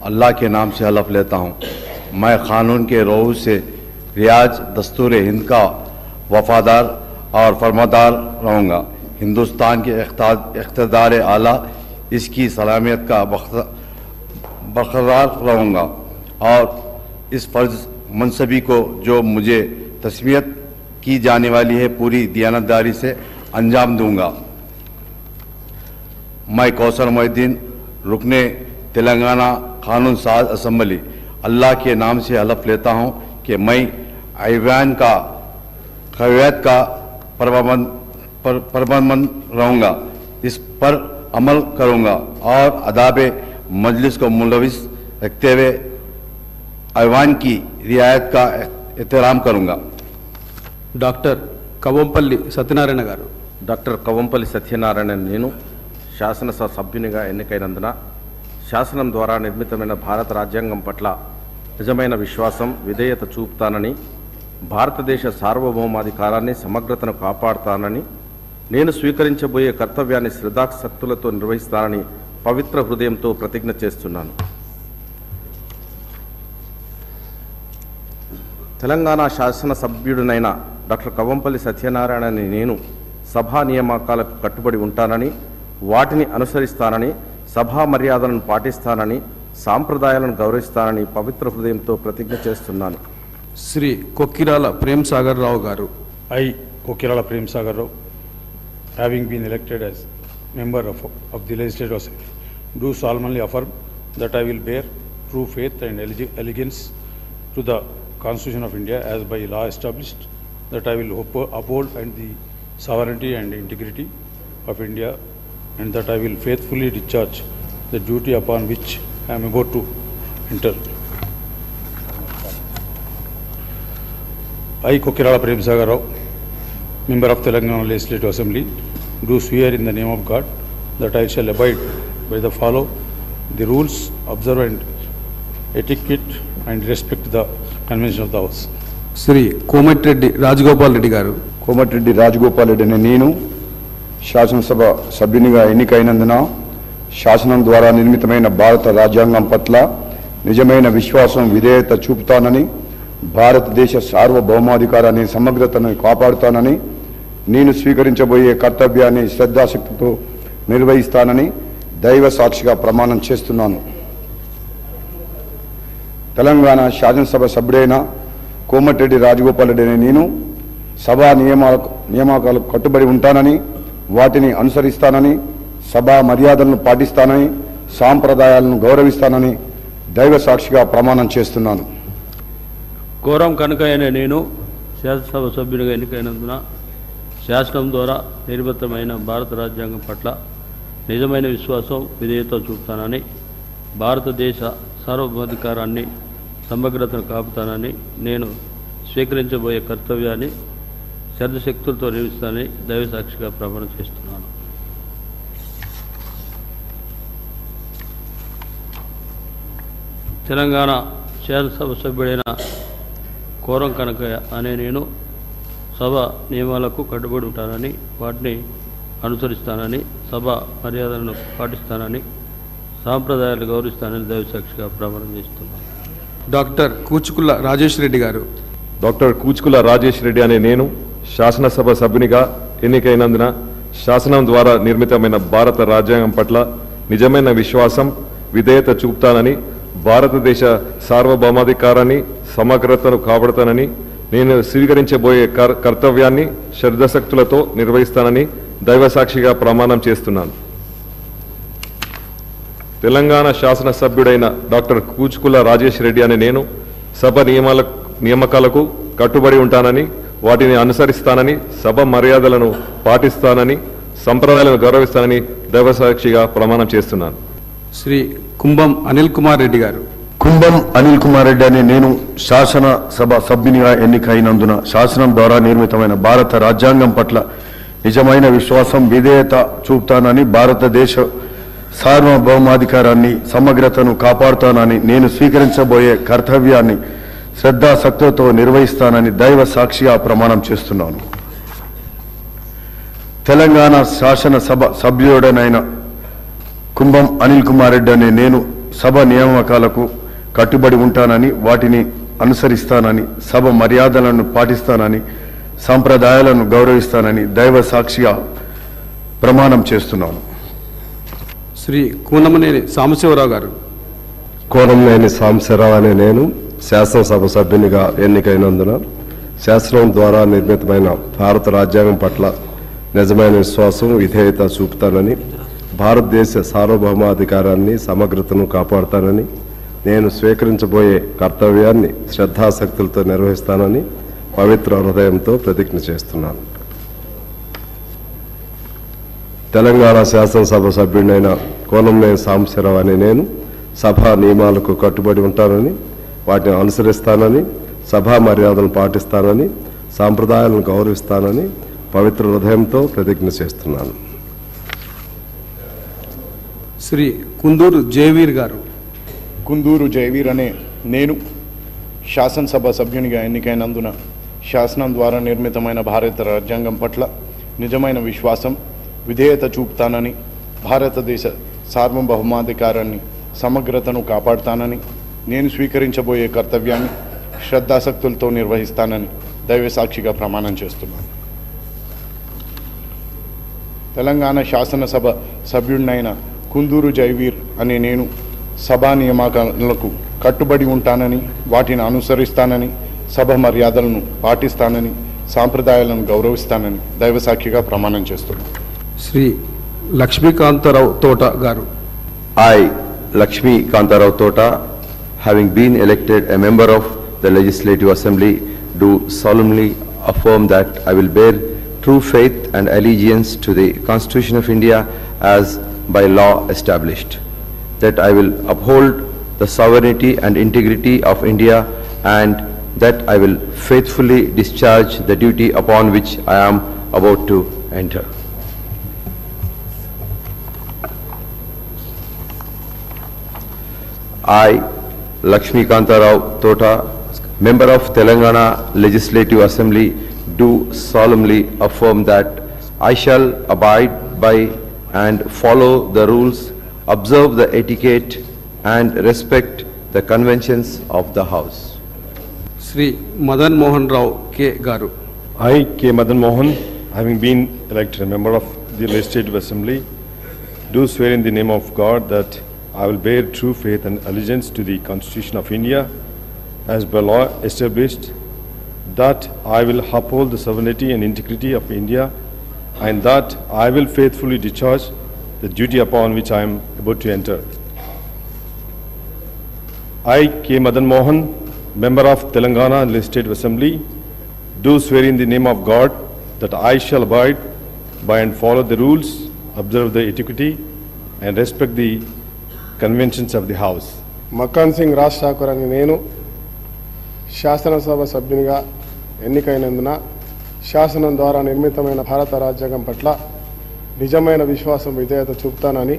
अल्लाह के नाम से हलफ लेता हूँ मैं कानून के रोह से रियाज दस्तूर हिंद का वफादार और फरमादार रहूँगा, हिंदुस्तान के इक़्तिदार आला इसकी सलामियत का बरकरार रहूँगा और इस फ़र्ज़ मनसबी को जो मुझे तस्मीयत की जाने वाली है पूरी दियानतदारी से अंजाम दूंगा। मैं कौसर मोहिद्दीन रुकने तेलंगाना कानून साज असम्बली अल्लाह के नाम से हलफ लेता हूँ कि मैं ऐवान का कवायद का परबंद रहूँगा, इस पर अमल करूँगा और अदाब मजलिस को मुलविस रखते हुए ऐवान की रियायत का एहतराम करूँगा। డాక్టర్ కవంపల్లి సత్యనారాయణ గారు. డాక్టర్ కవంపల్లి సత్యనారాయణ నేను శాసనసభ సభ్యునిగా ఎన్నికైనందున శాసనం ద్వారా నిర్మితమైన భారత రాజ్యాంగం పట్ల నిజమైన విశ్వాసం, విధేయత చూపుతానని, భారతదేశ సార్వభౌమాధికారాన్ని సమగ్రతను కాపాడుతానని, నేను స్వీకరించబోయే కర్తవ్యాన్ని శ్రద్ధాశక్తులతో నిర్వహిస్తానని పవిత్ర హృదయంతో ప్రతిజ్ఞ చేస్తున్నాను. తెలంగాణ శాసన సభ్యుడినైన డాక్టర్ కవంపల్లి సత్యనారాయణ అనే నేను సభా నియామకాలకు కట్టుబడి ఉంటానని, వాటిని అనుసరిస్తానని, సభా మర్యాదలను పాటిస్తానని, సాంప్రదాయాలను గౌరవిస్తానని పవిత్ర హృదయంతో ప్రతిజ్ఞ చేస్తున్నాను. శ్రీ కొక్కిరాల ప్రేమ్ సాగర్ రావు గారు. I, Kokirala Prem Sagar Rao, having been elected as member of the Legislative Assembly, do solemnly affirm that I will bear true faith and allegiance to the Constitution of India as by law established, that I will uphold and the sovereignty and integrity of India, and that I will faithfully discharge the duty upon which I am about to enter. I, Kokirala Prem Sagar Rao, member of Telangana Legislative Assembly, do swear in the name of God that I shall abide by the follow the rules, observe and etiquette and respect the convention of the House. Shri Komatireddy Rajagopal Reddy గారు. కోమటిరెడ్డి రాజగోపాల్ రెడ్డి అనే నేను శాసనసభ సభ్యునిగా ఎన్నికైనందున శాసనం ద్వారా నిర్మితమైన భారత రాజ్యాంగం పట్ల నిజమైన విశ్వాసం, విధేయత చూపుతానని, భారతదేశ సార్వభౌమాధికారాన్ని సమగ్రతను కాపాడుతానని, నేను స్వీకరించబోయే కర్తవ్యాన్ని శ్రద్ధాశక్తితో నిర్వహిస్తానని దైవ సాక్షిగా ప్రమాణం చేస్తున్నాను. తెలంగాణ శాసనసభ సభ్యుడైన కోమటిరెడ్డి రాజగోపాల్ రెడ్డి అనే నేను సభా నియామకాలకు కట్టుబడి ఉంటానని, వాటిని అనుసరిస్తానని, సభా మర్యాదలను పాటిస్తానని, సాంప్రదాయాలను గౌరవిస్తానని దైవ సాక్షిగా ప్రమాణం చేస్తున్నాను. కోరం కనకయ్య అనే నేను శాసనసభ సభ్యునిగా ఎన్నికైనందున శాసనం ద్వారా నిర్మితమైన భారత రాజ్యాంగం పట్ల నిజమైన విశ్వాసం, విధేయత చూపుతానని, భారతదేశ సార్వభౌమాధికారాన్ని సమగ్రతను కాపుతానని, నేను స్వీకరించబోయే కర్తవ్యాన్ని శ్రద్ధశక్తులతో నిర్వహిస్తానని దైవ సాక్షిగా ప్రమాణం చేస్తున్నాను. తెలంగాణ శాసనసభ సభ్యుడైన కోరం కనకయ్య అనే నేను సభ నియమాలకు కట్టుబడి ఉంటానని వాటిని అనుసరిస్తానని సభ మర్యాదలను పాటిస్తానని సాంప్రదాయాలు గౌరవిస్తానని దైవసాక్షిగా ప్రమాణం చేస్తున్నాను. డాక్టర్ కూచుకుల్ల రాజేష్ రెడ్డి గారు. డాక్టర్ కూచుకుల రాజేష్ రెడ్డి అనే నేను శాసనసభ సభ్యునిగా ఎన్నికైనందున శాసనం ద్వారా నిర్మితమైన భారత రాజ్యాంగం పట్ల నిజమైన విశ్వాసం, విధేయత చూపుతానని, భారతదేశ సార్వభౌమాధికారాన్ని, సమగ్రతను కాపాడుతానని, నేను స్వీకరించబోయే కర్తవ్యాన్ని శ్రద్ధశక్తులతో నిర్వహిస్తానని దైవసాక్షిగా ప్రమాణం చేస్తున్నాను. తెలంగాణ శాసనసభ్యుడైన డాక్టర్ కూచుకుల రాజేష్ రెడ్డి అనే నేను సభ నియామకాలకు కట్టుబడి ఉంటానని, వాటిని అనుసరిస్తానని, సభ మర్యాదలను పాటిస్తానని, సంప్రదాయాలను గౌరవిస్తానని దైవసాక్షిగా ప్రమాణం చేస్తున్నాను. శ్రీ కుంభం అనిల్ కుమార్ రెడ్డి గారు. కుంభం అనిల్ కుమార్ రెడ్డి అనే నేను శాసనసభ సభ్యునిగా ఎన్నికైనందున శాసనం ద్వారా నిర్మితమైన భారత రాజ్యాంగం పట్ల నిజమైన విశ్వాసం, విధేయత చూపుతానని, భారతదేశ సార్వభౌమాధికారాన్ని, సమగ్రతను కాపాడుతానని, నేను స్వీకరించబోయే కర్తవ్యాన్ని శ్రద్ధాశక్తితో నిర్వహిస్తానని దైవ సాక్షిగా ప్రమాణం చేస్తున్నాను. తెలంగాణ శాసనసభ సభ్యుడనైన కుంభం అనిల్ కుమార్ రెడ్డి అనే నేను సభ నియామకాలకు కట్టుబడి ఉంటానని, వాటిని అనుసరిస్తానని, సభ మర్యాదలను పాటిస్తానని, సాంప్రదాయాలను గౌరవిస్తానని దైవ సాక్షిగా ప్రమాణం చేస్తున్నాను. శ్రీ కూనమనేని సాంబశివరావు గారు. కోనంనేని సాంబశివరావు అనే నేను శాసనసభ సభ్యునిగా ఎన్నికైనందున శాసనం ద్వారా నిర్మితమైన భారత రాజ్యాంగం పట్ల నిజమైన విశ్వాసం, విధేయత చూపుతానని, భారతదేశ సార్వభౌమాధికారాన్ని, సమగ్రతను కాపాడుతానని, నేను స్వీకరించబోయే కర్తవ్యాన్ని శ్రద్ధాశక్తులతో నిర్వహిస్తానని పవిత్ర హృదయంతో ప్రతిజ్ఞ చేస్తున్నాను. తెలంగాణ శాసనసభ సభ్యుడైన కోనంనేని సాంబశివరావు అనే నేను సభా నియమాలకు కట్టుబడి ఉంటానని, వాటిని అనుసరిస్తానని, సభా మర్యాదలను పాటిస్తానని, సాంప్రదాయాలను గౌరవిస్తానని పవిత్ర హృదయంతో ప్రతిజ్ఞ చేస్తున్నాను. శ్రీ కుందూరు జయవీర్ గారు. కుందూరు జయవీర్ అనే నేను శాసనసభ సభ్యునిగా ఎన్నికైనందున శాసనం ద్వారా నిర్మితమైన భారత రాజ్యాంగం పట్ల నిజమైన విశ్వాసం, విధేయత చూపుతానని, భారతదేశ సార్వభౌమాధికారాన్ని, సమగ్రతను కాపాడుతానని, నేను స్వీకరించబోయే కర్తవ్యాన్ని శ్రద్ధాశక్తులతో నిర్వహిస్తానని దైవ సాక్షిగా ప్రమాణం చేస్తున్నాను. తెలంగాణ శాసనసభ సభ్యుడినైన కుందూరు జయవీర్ అనే నేను సభా నియామకాలకు కట్టుబడి ఉంటానని, వాటిని అనుసరిస్తానని, సభ మర్యాదలను పాటిస్తానని, సాంప్రదాయాలను గౌరవిస్తానని దైవ సాక్షిగా ప్రమాణం చేస్తున్నాను. శ్రీ లక్ష్మీకాంతారావు తోట గారు. I, Lakshmi Kantarao Tota, having been elected a member of the Legislative Assembly, do solemnly affirm that I will bear true faith and allegiance to the Constitution of India as by law established, that I will uphold the sovereignty and integrity of India, and that I will faithfully discharge the duty upon which I am about to enter. I, Lakshmi Kantarao Tota, member of Telangana Legislative Assembly, do solemnly affirm that I shall abide by and follow the rules, observe the etiquette, and respect the conventions of the House. Sri Madan Mohan Rao K. Garu. I, K. Madan Mohan, having been elected a member of the Legislative Assembly, do swear in the name of God that I will bear true faith and allegiance to the Constitution of India as by law established, that I will uphold the sovereignty and integrity of India, and that I will faithfully discharge the duty upon which I am about to enter. I, K. Madan Mohan, member of Telangana Legislative Assembly, do swear in the name of God that I shall abide by and follow the rules, observe the etiquette, and respect the conventions of the House. Makkhan Singh Raj Thakur అని నేను శాసనసభ సభ్యునిగా ఎన్నికైనందున శాసనం ద్వారా నిర్మితమైన భారత రాజ్యాంగం పట్ల నిజమైన విశ్వాసం, విధేయత చూపుతానని,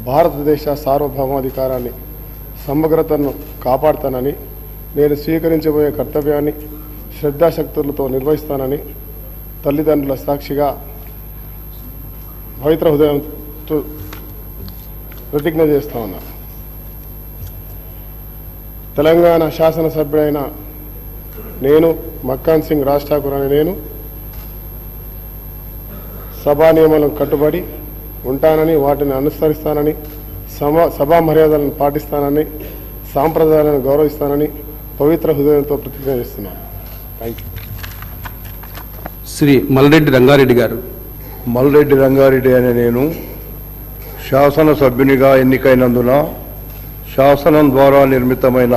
భారతదేశ సార్వభౌమాధికారాన్ని, సమగ్రతను కాపాడుతానని, నేను స్వీకరించబోయే కర్తవ్యాన్ని శ్రద్ధాశక్తులతో నిర్వహిస్తానని తల్లిదండ్రుల సాక్షిగా పవిత్ర హృదయంతో ప్రతిజ్ఞ చేస్తా ఉన్నా. తెలంగాణ శాసనసభ్యుడైన నేను మక్కాన్ సింగ్ రాజ్ ఠాకూర్ అనే నేను సభా నియమాలకు కట్టుబడి ఉంటానని, వాటిని అనుసరిస్తానని, సభా మర్యాదలను పాటిస్తానని, సాంప్రదాయాలను గౌరవిస్తానని పవిత్ర హృదయంతో ప్రతిజ్ఞ చేస్తున్నాను. Thank you. శ్రీ మల్రెడ్డి రంగారెడ్డి గారు. మల్రెడ్డి రంగారెడ్డి అనే నేను శాసనసభ్యునిగా ఎన్నికైనందున శాసనం ద్వారా నిర్మితమైన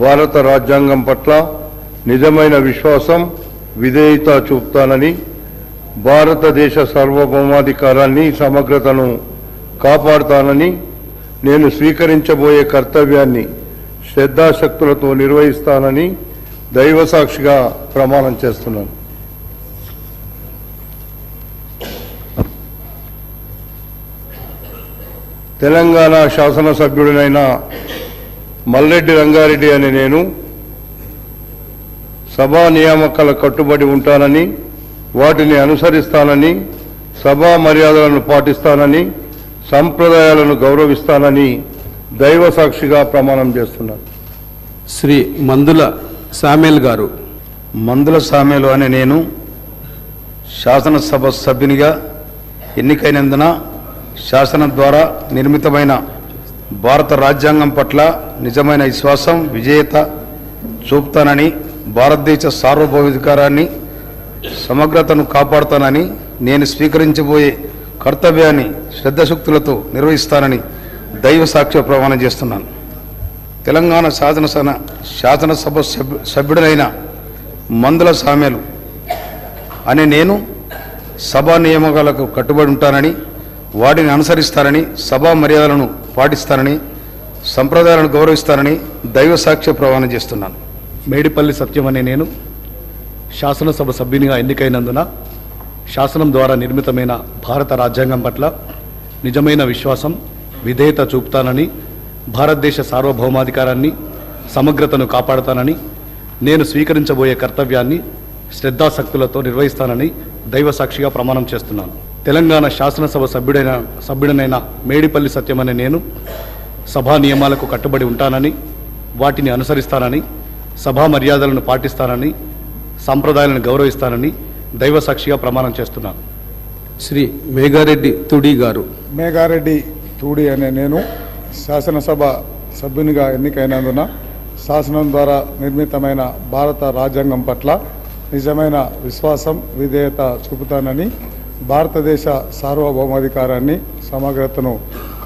భారత రాజ్యాంగం పట్ల నిజమైన విశ్వాసం, విధేయత చూపుతానని, భారతదేశ సార్వభౌమాధికారాన్ని, సమగ్రతను కాపాడుతానని, నేను స్వీకరించబోయే కర్తవ్యాన్ని శ్రద్ధాశక్తులతో నిర్వహిస్తానని దైవసాక్షిగా ప్రమాణం చేస్తున్నాను. తెలంగాణ శాసనసభ్యుడినైన మల్రెడ్డి రంగారెడ్డి అనే నేను సభా నియామకాలకు కట్టుబడి ఉంటానని, వాటిని అనుసరిస్తానని, సభా మర్యాదలను పాటిస్తానని, సంప్రదాయాలను గౌరవిస్తానని దైవసాక్షిగా ప్రమాణం చేస్తున్నాను. శ్రీ మందుల సామేల్ గారు. మందుల సామేలు అనే నేను శాసనసభ సభ్యునిగా ఎన్నికైనందున శాసనం ద్వారా నిర్మితమైన భారత రాజ్యాంగం పట్ల నిజమైన విశ్వాసం, విధేయత చూపుతానని, భారతదేశ సార్వభౌమాధికారాన్ని, సమగ్రతను కాపాడుతానని, నేను స్వీకరించబోయే కర్తవ్యాన్ని శ్రద్ధశక్తులతో నిర్వహిస్తానని దైవ సాక్ష్య ప్రమాణం చేస్తున్నాను. తెలంగాణ శాసనసభ సభ్యుడైన మందుల సామేలు అనే నేను సభా నియామకాలకు కట్టుబడి ఉంటానని, వాటిని అనుసరిస్తానని, సభా మర్యాదలను పాటిస్తానని, సంప్రదాయాలను గౌరవిస్తానని దైవ సాక్ష్య ప్రమాణం చేస్తున్నాను. మేడిపల్లి సత్యం అనే నేను శాసనసభ సభ్యునిగా ఎన్నికైనందున శాసనం ద్వారా నిర్మితమైన భారత రాజ్యాంగం పట్ల నిజమైన విశ్వాసం, విధేయత చూపుతానని, భారతదేశ సార్వభౌమాధికారాన్ని, సమగ్రతను కాపాడుతానని, నేను స్వీకరించబోయే కర్తవ్యాన్ని శ్రద్ధాశక్తులతో నిర్వహిస్తానని దైవ సాక్షిగా ప్రమాణం చేస్తున్నాను. తెలంగాణ శాసనసభ సభ్యుడనైన మేడిపల్లి సత్యం అనే నేను సభా నియమాలకు కట్టుబడి ఉంటానని, వాటిని అనుసరిస్తానని, సభా మర్యాదలను పాటిస్తానని, సంప్రదాయాలను గౌరవిస్తానని దైవ సాక్షిగా ప్రమాణం చేస్తున్నాను. శ్రీ మేఘారెడ్డి తుడి గారు. మేఘారెడ్డి తూడి అనే నేను శాసనసభ సభ్యునిగా ఎన్నికైనందున శాసనం ద్వారా నిర్మితమైన భారత రాజ్యాంగం పట్ల నిజమైన విశ్వాసం, విధేయత చూపుతానని, భారతదేశ సార్వభౌమాధికారాన్ని, సమగ్రతను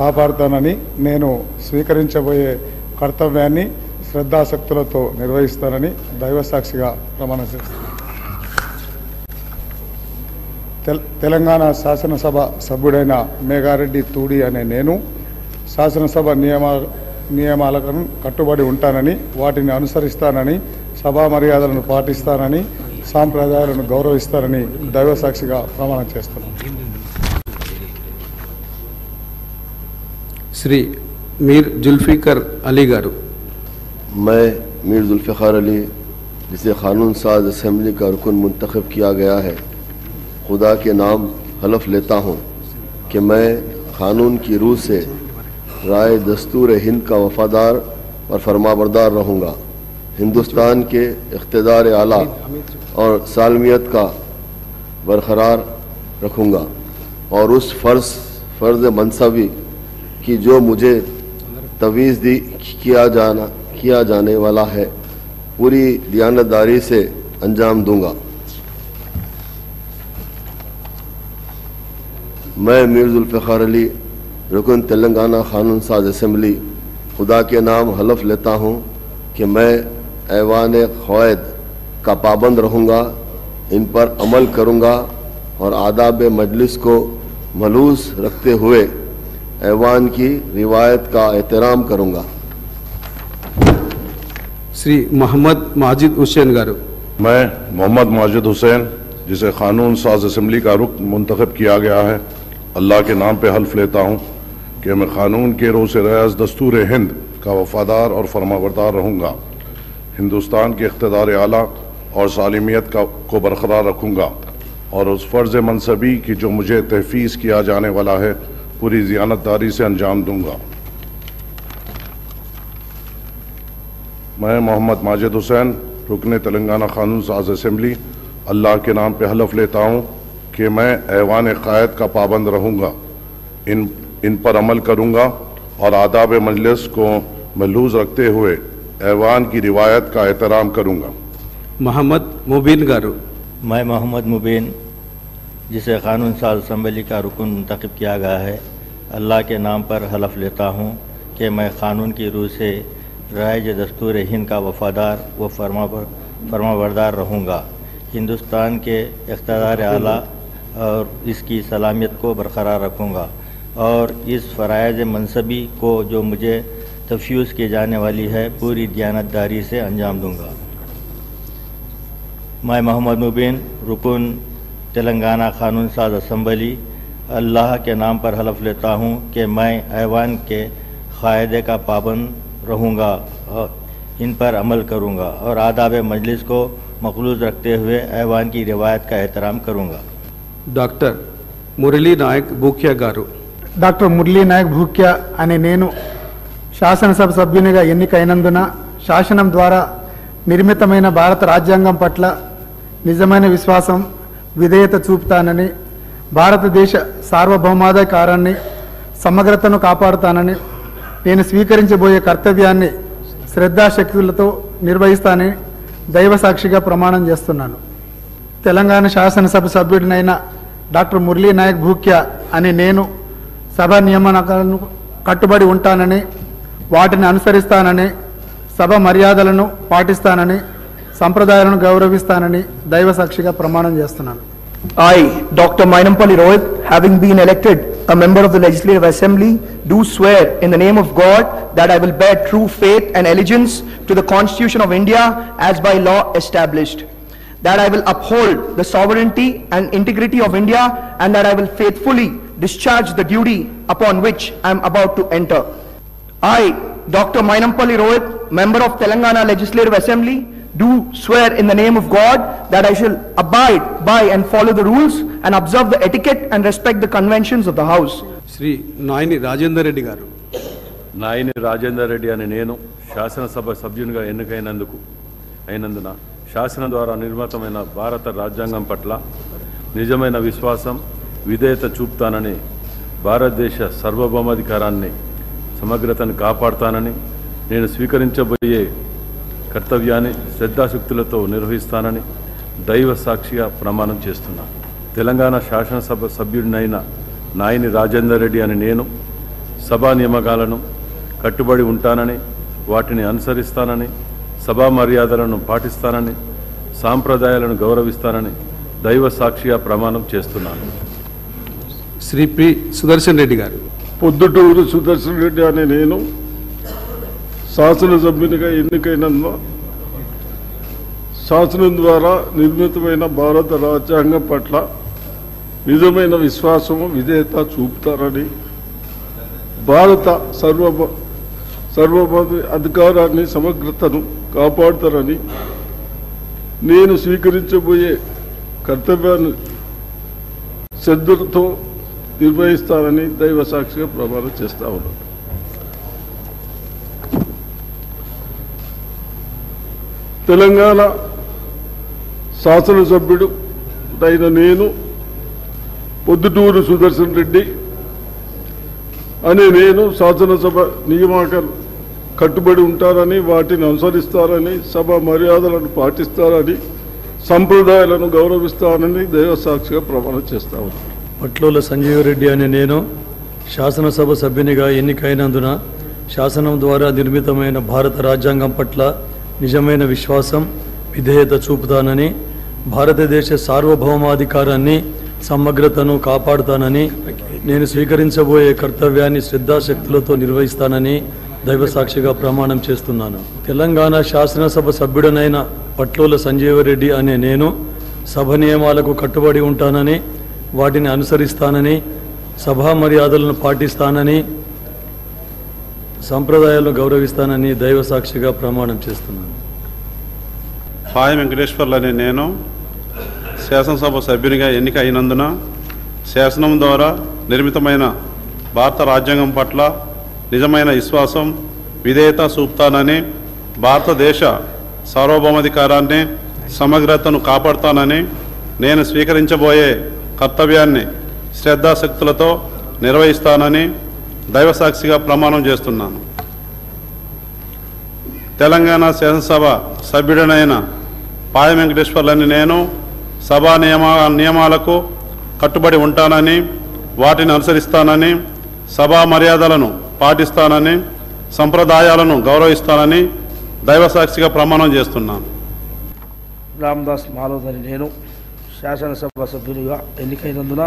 కాపాడుతానని, నేను స్వీకరించబోయే కర్తవ్యాన్ని శ్రద్ధాశక్తులతో నిర్వహిస్తానని దైవసాక్షిగా ప్రమాణం చేస్తాను. తెలంగాణ శాసనసభ సభ్యుడైన మేఘారెడ్డి తూడి అనే నేను శాసనసభ నియమాలకు కట్టుబడి ఉంటానని, వాటిని అనుసరిస్తానని, సభా మర్యాదలను పాటిస్తానని, సాంప్రదాయాలను గౌరవిస్తానని దైవసాక్షిగా ప్రమాణం చేస్తున్నాను. శ్రీ మీర్ జుల్ఫికర్ అలీ గారు. मैं मीर जुल्फ़िकार अली, जिसे क़ानून साज असेंबली का रुकन मुंतखब किया गया है, खुदा के नाम हलफ लेता हूँ कि मैं क़ानून की रूह से राय दस्तूर हिंद का वफादार और फरमाबरदार रहूँगा, हिंदुस्तान के इक़्तिदार आला और सालमियत का बरकरार रखूँगा और उस फ़र्ज़ मनसबी की जो मुझे तवीज़ दी किया जाने वाला है, पूरी दयानतदारी से अंजाम दूंगा। मैं मीर जुल्फ़िकार अली, रुकन तेलंगाना क़ानून साज असेंबली, खुदा के नाम हलफ लेता हूँ कि मैं ऐवान क़वायद का पाबंद रहूँगा, इन पर अमल करूँगा और आदाब मजलिस को मलूस रखते हुए ऐवान की रिवायत का एहतराम करूँगा। श्री मोहम्मद माजिद हुसैन गारू. मैं मोहम्मद माजिद हुसैन, जिसे क़ानून साज असेंबली का रुकन मुंतखब किया गया है, अल्लाह के नाम पे हल्फ लेता हूँ कि मैं क़ानून के रोज़ राज दस्तूर हिंद का वफादार और फरमाबरदार रहूँगा, हिंदुस्तान के इक़्तिदार आला और सालिमियत को बरकरार रखूँगा और उस फ़र्ज़ मनसबी की जो मुझे तहफ़ीज़ किया जाने वाला है पूरी ज़ियानतदारी से अंजाम दूँगा। मैं मोहम्मद माजिद हुसैन रुकन तेलंगाना कानून साज असम्बली अल्लाह के नाम पे हलफ लेता हूँ कि मैं ऐवान क़ायद का पाबंद रहूँगा, इन पर अमल करूँगा और आदाब मजलिस को महलूज रखते हुए ऐवान की रिवायत का एहतराम करूँगा। मोहम्मद मुबीन गारू। मैं मोहम्मद मुबीन, जिसे कानून साज असम्बली का रुकन मुंतखब किया गया है, अल्लाह के नाम पर हलफ लेता हूँ कि मैं कानून की रूह से राइज दस्तूर हिंद का वफादार व फरमाबरदार रहूँगा, हिंदुस्तान के इक़्तिदार आला और इसकी सलामियत को बरकरार रखूँगा और इस फ़राइज़ मनसबी को जो मुझे तफ़्यूज़ की जाने वाली है पूरी दियानतदारी से अंजाम दूँगा। मैं मोहम्मद मुबीन रुकन तेलंगाना कानून साज असम्बली अल्लाह के नाम पर हलफ लेता हूँ कि मैं ऐवान के क़ायदे का पाबंद रहूँगा और इन पर अमल करूँगा और आदाब मजलिस को मखलूज रखते हुए ऐवान की रिवायत का एहतराम करूँगा। డాక్టర్ మురళీ నాయక్ భూక్యా గారు. డాక్టర్ మురళీ నాయక్ భూక్యా అనే నేను శాసనసభ సభ్యునిగా ఎన్నికైనందున శాసనం ద్వారా నిర్మితమైన భారత రాజ్యాంగం పట్ల నిజమైన విశ్వాసం విధేయత చూపుతానని, భారతదేశ సార్వభౌమాధికారాన్ని సమగ్రతను కాపాడుతానని, నేను స్వీకరించబోయే కర్తవ్యాన్ని శ్రద్ధాశక్తులతో నిర్వహిస్తానని దైవ సాక్షిగా ప్రమాణం చేస్తున్నాను. తెలంగాణ శాసనసభ సభ్యుడినైన డాక్టర్ మురళీ నాయక్ భూక్యా అనే నేను సభ నియమాలను కట్టుబడి ఉంటానని, వాటిని అనుసరిస్తానని, సభ మర్యాదలను పాటిస్తానని, సంప్రదాయాలను గౌరవిస్తానని దైవ సాక్షిగా ప్రమాణం చేస్తున్నాను. I, Dr. Mainampalli Rohit, having been elected a member of the Legislative Assembly, do swear in the name of God that I will bear true faith and allegiance to the Constitution of India as by law established, that I will uphold the sovereignty and integrity of India, and that I will faithfully discharge the duty upon which I am about to enter. I, Dr. Mainampalli Rohit, member of Telangana Legislative Assembly, do swear in the name of God that I shall abide by and follow the rules and observe the etiquette and respect the conventions of the House. Shri Nayani Rajender Reddy గారు. నాయని రాజేందర్ రెడ్డి అనే నేను శాసనసభ సభ్యునిగా అయినందున శాసనం ద్వారా నిర్మితమైన భారత రాజ్యాంగం పట్ల నిజమైన విశ్వాసం విధేయత చూపుతానని, భారతదేశ సార్వభౌమాధికారాన్ని సమగ్రతను కాపాడుతానని, నేను స్వీకరించబోయే కర్తవ్యాన్ని శ్రద్ధాశక్తులతో నిర్వహిస్తానని దైవ సాక్షిగా ప్రమాణం చేస్తున్నాను. తెలంగాణ శాసనసభ సభ్యుడినైన నాయని రాజేందర్ రెడ్డి అని నేను సభా నియామకాలను కట్టుబడి ఉంటానని, వాటిని అనుసరిస్తానని, సభా మర్యాదలను పాటిస్తానని, సాంప్రదాయాలను గౌరవిస్తానని దైవ సాక్షిగా ప్రమాణం చేస్తున్నాను. శ్రీ పి సుదర్శన్ రెడ్డి గారు. పొద్దుటూరు సుదర్శన్ రెడ్డి అనే నేను శాసనసభ్యునిగా ఎన్నికైనందున శాసనం ద్వారా నిర్మితమైన భారత రాజ్యాంగం పట్ల నిజమైన విశ్వాసము విధేయత చూపుతారని, భారత సార్వభౌమ అధికారాన్ని సమగ్రతను కాపాడుతారని, నేను స్వీకరించబోయే కర్తవ్యాన్ని శ్రద్ధతో నిర్వహిస్తానని దైవ సాక్షిగా ప్రమాణం చేస్తా ఉన్నాను. తెలంగాణ శాసనసభ్యుడు అయిన నేను పొద్దుటూరు సుదర్శన్ రెడ్డి అనే నేను శాసనసభ నియామకాలు కట్టుబడి ఉంటారని, వాటిని అనుసరిస్తారని, సభ మర్యాదలను పాటిస్తారని, సంప్రదాయాలను గౌరవిస్తానని దైవ సాక్షిగా ప్రమాణం చేస్తా ఉన్నాను. పట్లోల సంజీవ్ రెడ్డి అనే నేను శాసనసభ సభ్యునిగా ఎన్నికైనందున శాసనం ద్వారా నిర్మితమైన భారత రాజ్యాంగం పట్ల నిజమైన విశ్వాసం విధేయత చూపుతానని, భారతదేశ సార్వభౌమాధికారాన్ని సమగ్రతను కాపాడుతానని, నేను స్వీకరించబోయే కర్తవ్యాన్ని శ్రద్ధాశక్తులతో నిర్వహిస్తానని దైవ సాక్షిగా ప్రమాణం చేస్తున్నాను. తెలంగాణ శాసనసభ సభ్యుడనైన పట్లోల సంజీవ్ రెడ్డి అనే నేను సభ నియమాలకు కట్టుబడి ఉంటానని, వాటిని అనుసరిస్తానని, సభా మర్యాదలను పాటిస్తానని, సంప్రదాయాలను గౌరవిస్తానని దైవ సాక్షిగా ప్రమాణం చేస్తున్నాను. పాయ వెంకటేశ్వర్లు అనే నేను శాసనసభ సభ్యునిగా ఎన్నిక అయినందున శాసనం ద్వారా నిర్మితమైన భారత రాజ్యాంగం పట్ల నిజమైన విశ్వాసం విధేయత చూపుతానని భారతదేశ సార్వభౌమాధికారాన్ని సమగ్రతను కాపాడుతానని నేను స్వీకరించబోయే కర్తవ్యాన్ని శ్రద్ధాశక్తులతో నిర్వహిస్తానని దైవసాక్షిగా ప్రమాణం చేస్తున్నాను. తెలంగాణ శాసనసభ సభ్యుడనైన పాయ వెంకటేశ్వర్లని నేను సభా నియమాలకు కట్టుబడి ఉంటానని వాటిని అనుసరిస్తానని సభా మర్యాదలను పాటిస్తానని సంప్రదాయాలను గౌరవిస్తానని దైవసాక్షిగా ప్రమాణం చేస్తున్నాను. రామదాస్ మాలోద్ అని నేను శాసనసభ సభ్యునిగా ఎన్నికైనందున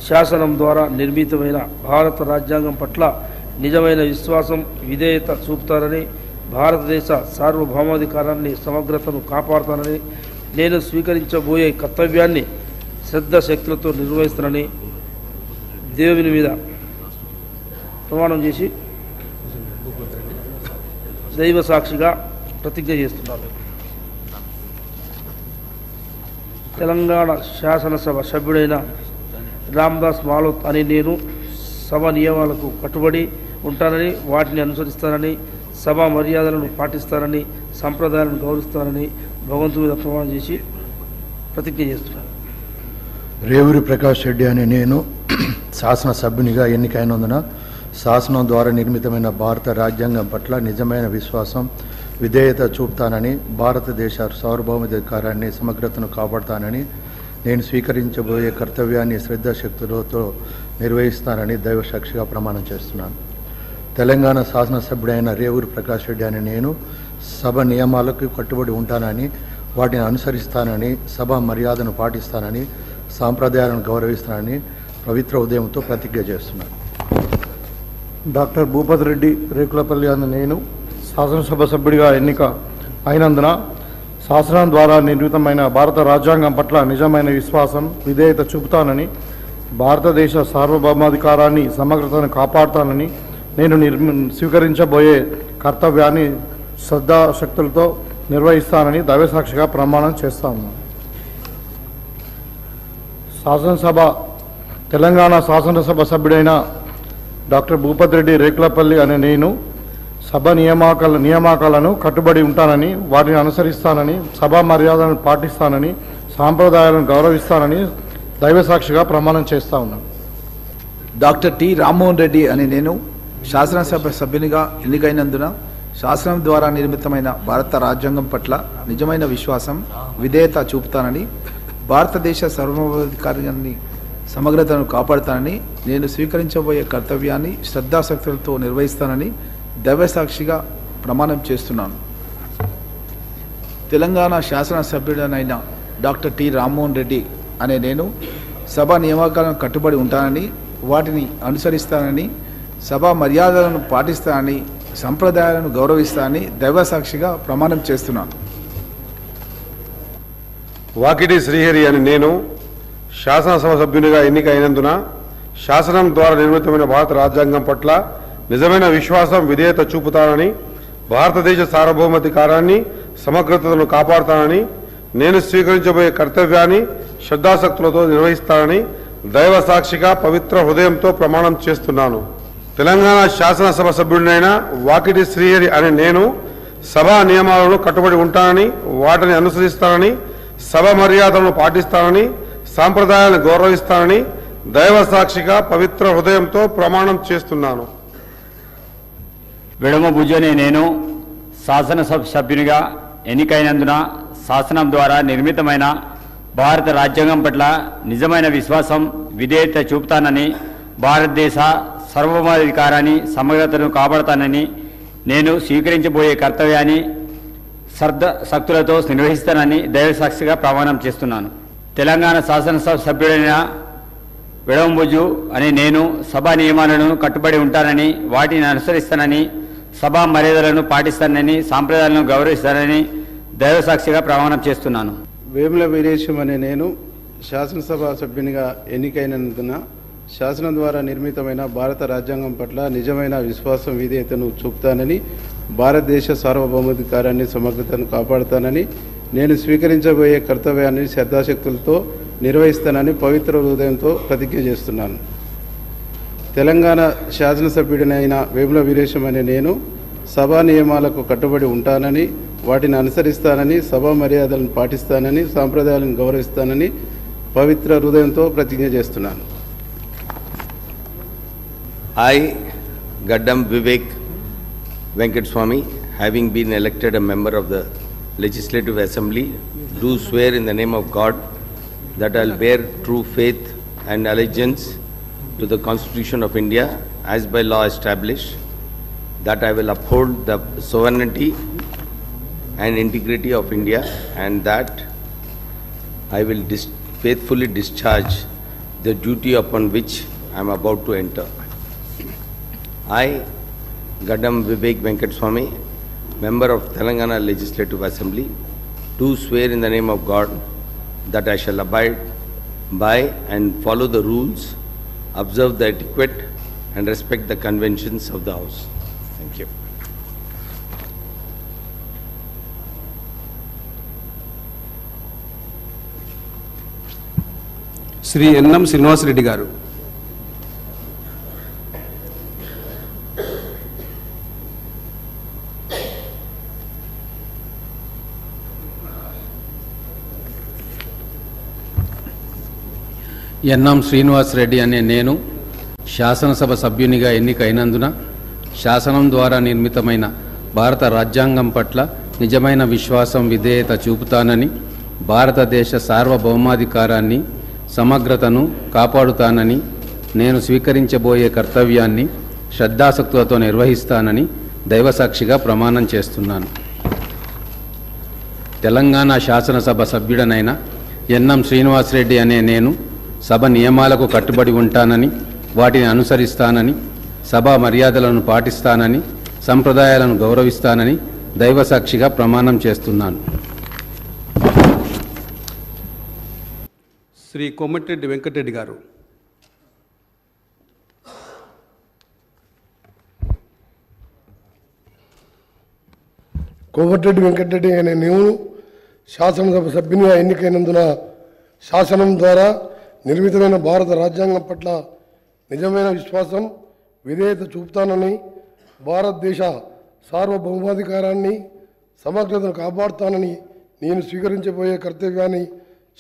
శాసనం ద్వారా నిర్మితమైన భారత రాజ్యాంగం పట్ల నిజమైన విశ్వాసం విధేయత చూపుతానని భారతదేశ సార్వభౌమాధికారాన్ని సమగ్రతను కాపాడుతానని నేను స్వీకరించబోయే కర్తవ్యాన్ని శ్రద్ధాశక్తులతో నిర్వహిస్తానని దేవుని మీద ప్రమాణం చేసి దైవ సాక్షిగా ప్రతిజ్ఞ చేస్తున్నాను. తెలంగాణ శాసనసభ సభ్యుడైన రామదాస్ మాలోద్ అని నేను సభ నియమాలకు కట్టుబడి ఉంటానని వాటిని అనుసరిస్తానని సభా మర్యాదలను పాటిస్తానని సంప్రదాయాలను గౌరవిస్తానని భగవంతుడి మీద ప్రమాణం చేసి ప్రతిజ్ఞ చేస్తున్నాను. రేవూరి ప్రకాష్ రెడ్డి అనే నేను శాసనసభ్యునిగా ఎన్నికైనందున శాసనం ద్వారా నిర్మితమైన భారత రాజ్యాంగం పట్ల నిజమైన విశ్వాసం విధేయత చూపుతానని భారతదేశ సార్వభౌమాధికారాన్ని సమగ్రతను కాపాడుతానని నేను స్వీకరించబోయే కర్తవ్యాన్ని శ్రద్ధాశక్తులతో నిర్వహిస్తానని దైవసాక్షిగా ప్రమాణం చేస్తున్నాను. తెలంగాణ శాసనసభ్యుడైన రేవూరి ప్రకాష్ రెడ్డి అని నేను సభ నియమాలకు కట్టుబడి ఉంటానని వాటిని అనుసరిస్తానని సభ మర్యాదను పాటిస్తానని సాంప్రదాయాలను గౌరవిస్తానని పవిత్ర ఉదయంతో ప్రతిజ్ఞ చేస్తున్నాను. డాక్టర్ భూపతి రెడ్డి రేకులపల్లి అని నేను శాసనసభ సభ్యుడిగా ఎన్నిక అయినందున శాసనం ద్వారా నిర్మితమైన భారత రాజ్యాంగం పట్ల నిజమైన విశ్వాసం విధేయత చూపుతానని భారతదేశ సార్వభౌమాధికారాన్ని సమగ్రతను కాపాడుతానని నేను స్వీకరించబోయే కర్తవ్యాన్ని శ్రద్ధాశక్తులతో నిర్వహిస్తానని దైవసాక్షిగా ప్రమాణం చేస్తాను. తెలంగాణ శాసనసభ సభ్యుడైన డాక్టర్ భూపతి రెడ్డి రేకులపల్లి అనే నేను సభ నియామకాలను కట్టుబడి ఉంటానని వాటిని అనుసరిస్తానని సభా మర్యాదలను పాటిస్తానని సాంప్రదాయాలను గౌరవిస్తానని దైవసాక్షిగా ప్రమాణం చేస్తా ఉన్నాను. డాక్టర్ టి రామ్మోహన్ రెడ్డి అని నేను శాసనసభ సభ్యునిగా ఎన్నికైనందున శాసనం ద్వారా నిర్మితమైన భారత రాజ్యాంగం పట్ల నిజమైన విశ్వాసం విధేయత చూపుతానని భారతదేశ సార్వభౌమాధికారాన్ని సమగ్రతను కాపాడుతానని నేను స్వీకరించబోయే కర్తవ్యాన్ని శ్రద్ధాశక్తులతో నిర్వహిస్తానని దైవసాక్షిగా ప్రమాణం చేస్తున్నాను. తెలంగాణ శాసనసభ్యుడనైన డాక్టర్ టి రామ్మోహన్ రెడ్డి అనే నేను సభ నియామకాలను కట్టుబడి ఉంటానని వాటిని అనుసరిస్తానని సభా మర్యాదలను పాటిస్తానని సంప్రదాయాలను గౌరవిస్తానని దైవసాక్షిగా ప్రమాణం చేస్తున్నాను. వాకిటి శ్రీహరి అని నేను శాసనసభ సభ్యునిగా ఎన్నిక అయినందున శాసనం ద్వారా నిర్మితమైన భారత రాజ్యాంగం పట్ల నిజమైన విశ్వాసం విధేయత చూపుతానని భారతదేశ సార్వభౌమాధికారాన్ని సమగ్రతను కాపాడుతానని నేను స్వీకరించబోయే కర్తవ్యాన్ని శ్రద్ధాశక్తులతో నిర్వహిస్తానని దైవ సాక్షిగా పవిత్ర హృదయంతో ప్రమాణం చేస్తున్నాను. తెలంగాణ శాసనసభ సభ్యుడినైన వాకిటి శ్రీహరి అనే నేను సభా నియమాలను కట్టుబడి ఉంటానని వాటిని అనుసరిస్తానని సభ మర్యాదలను పాటిస్తానని సాంప్రదాయాలను గౌరవిస్తానని దైవ సాక్షిగా పవిత్ర హృదయంతో ప్రమాణం చేస్తున్నాను. విడమ భుజనే నేను శాసనసభ సభ్యునిగా ఎన్నికైనందున శాసనం ద్వారా నిర్మితమైన భారత రాజ్యాంగం పట్ల నిజమైన విశ్వాసం విధేయత చూపుతానని భారతదేశ సార్వభౌమాధికారాన్ని సమగ్రతను కాపాడుతానని నేను స్వీకరించబోయే కర్తవ్యాన్ని శ్రద్ధాశక్తులతో నిర్వహిస్తానని దైవసాక్షిగా ప్రమాణం చేస్తున్నాను. తెలంగాణ శాసనసభ సభ్యుడైన విడవంబుజు అని నేను సభా నియమాలను కట్టుబడి ఉంటానని వాటిని అనుసరిస్తానని సభా మర్యాదలను పాటిస్తానని సాంప్రదాయాలను గౌరవిస్తానని దైవసాక్షిగా ప్రమాణం చేస్తున్నాను. వేముల వీరేశం అనే నేను శాసనసభ సభ్యునిగా ఎన్నికైనందున శాసనం ద్వారా నిర్మితమైన భారత రాజ్యాంగం పట్ల నిజమైన విశ్వాసం విధేయతను చూపుతానని భారతదేశ సార్వభౌమాధికారాన్ని సమగ్రతను కాపాడుతానని నేను స్వీకరించబోయే కర్తవ్యాన్ని శ్రద్ధాశక్తులతో నిర్వహిస్తానని పవిత్ర హృదయంతో ప్రతిజ్ఞ చేస్తున్నాను. తెలంగాణ శాసనసభ్యుడినైన వేముల వీరేశం అనే నేను సభా నియమాలకు కట్టుబడి ఉంటానని, వాటిని అనుసరిస్తానని, సభా మర్యాదలను పాటిస్తానని, సాంప్రదాయాలను గౌరవిస్తానని పవిత్ర హృదయంతో ప్రతిజ్ఞ చేస్తున్నాను. I, Gaddam Vivek Venkat Swami, having been elected a member of the Legislative Assembly, do swear in the name of God that I will bear true faith and allegiance to the Constitution of India as by law established, that I will uphold the sovereignty and integrity of India, and that I will faithfully discharge the duty upon which I am about to enter. I, Gaddam Vivek Venkat Swami, member of Telangana Legislative Assembly, do swear in the name of God that I shall abide by and follow the rules, observe the etiquette, and respect the conventions of the House. Thank you. Shri N M Srinivasa Reddy గారు. N M Srinivasa Reddy అనే నేను శాసనసభ సభ్యునిగా ఎన్నికైనందున శాసనం ద్వారా నిర్మితమైన భారత రాజ్యాంగం పట్ల నిజమైన విశ్వాసం, విధేయత చూపుతానని, భారతదేశ సార్వభౌమాధికారాన్ని, సమగ్రతను కాపాడుతానని, నేను స్వీకరించబోయే కర్తవ్యాన్ని శ్రద్ధాసక్తులతో నిర్వహిస్తానని దైవసాక్షిగా ప్రమాణం చేస్తున్నాను. తెలంగాణ శాసనసభ సభ్యుడనైన ఎన్ఎం శ్రీనివాసరెడ్డి అనే నేను సభ నియమాలకు కట్టుబడి ఉంటానని, వాటిని అనుసరిస్తానని, సభా మర్యాదలను పాటిస్తానని, సంప్రదాయాలను గౌరవిస్తానని దైవసాక్షిగా ప్రమాణం చేస్తున్నాను. శ్రీ కోమటిరెడ్డి వెంకటరెడ్డి గారు. కోమటిరెడ్డి వెంకటరెడ్డి అనే నేను శాసనసభ సభ్యునిగా ఎన్నికైనందున శాసనం ద్వారా నిర్మితమైన భారత రాజ్యాంగం పట్ల నిజమైన విశ్వాసం, విధేయత చూపుతానని, భారతదేశ సార్వభౌమాధికారాన్ని, సమగ్రతను కాపాడుతానని, నేను స్వీకరించబోయే కర్తవ్యాన్ని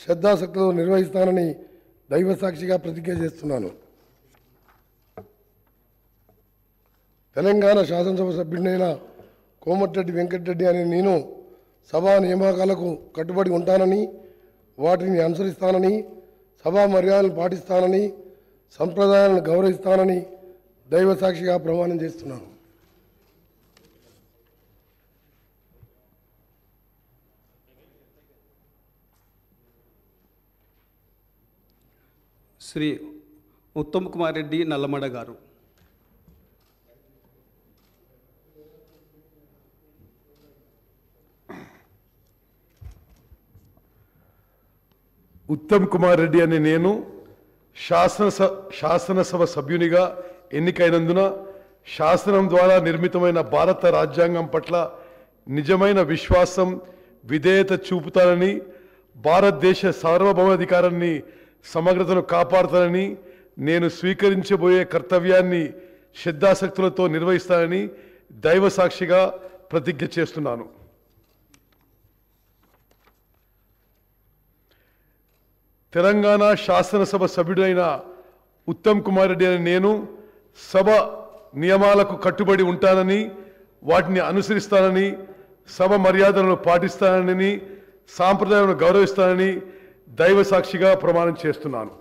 శ్రద్ధాశక్తితో నిర్వహిస్తానని దైవసాక్షిగా ప్రతిజ్ఞ చేస్తున్నాను. తెలంగాణ శాసనసభ సభ్యుడినైన కోమటిరెడ్డి వెంకటరెడ్డి అనే నేను సభా నియామకాలకు కట్టుబడి ఉంటానని, వాటిని అనుసరిస్తానని, సభా మర్యాదలను పాటిస్తానని, సంప్రదాయాలను గౌరవిస్తానని దైవసాక్షిగా ప్రమాణం చేస్తున్నాను. శ్రీ ఉత్తమ్ కుమార్ రెడ్డి నల్లమడ గారు. ఉత్తమ్ కుమార్ రెడ్డి అనే నేను శాసనసభ సభ్యునిగా ఎన్నికైనందున శాసనం ద్వారా నిర్మితమైన భారత రాజ్యాంగం పట్ల నిజమైన విశ్వాసం, విధేయత చూపుతానని, భారతదేశ సార్వభౌమాధికారాన్ని, సమగ్రతను కాపాడుతానని, నేను స్వీకరించబోయే కర్తవ్యాన్ని శ్రద్ధాశక్తులతో నిర్వహిస్తానని దైవసాక్షిగా ప్రతిజ్ఞ చేస్తున్నాను. తెలంగాణ శాసనసభ సభ్యుడైన ఉత్తమ్ కుమార్ రెడ్డి అనే నేను సభ నియమాలకు కట్టుబడి ఉంటానని, వాటిని అనుసరిస్తానని, సభ మర్యాదలను పాటిస్తానని, సాంప్రదాయాలను గౌరవిస్తానని దైవసాక్షిగా ప్రమాణం చేస్తున్నాను.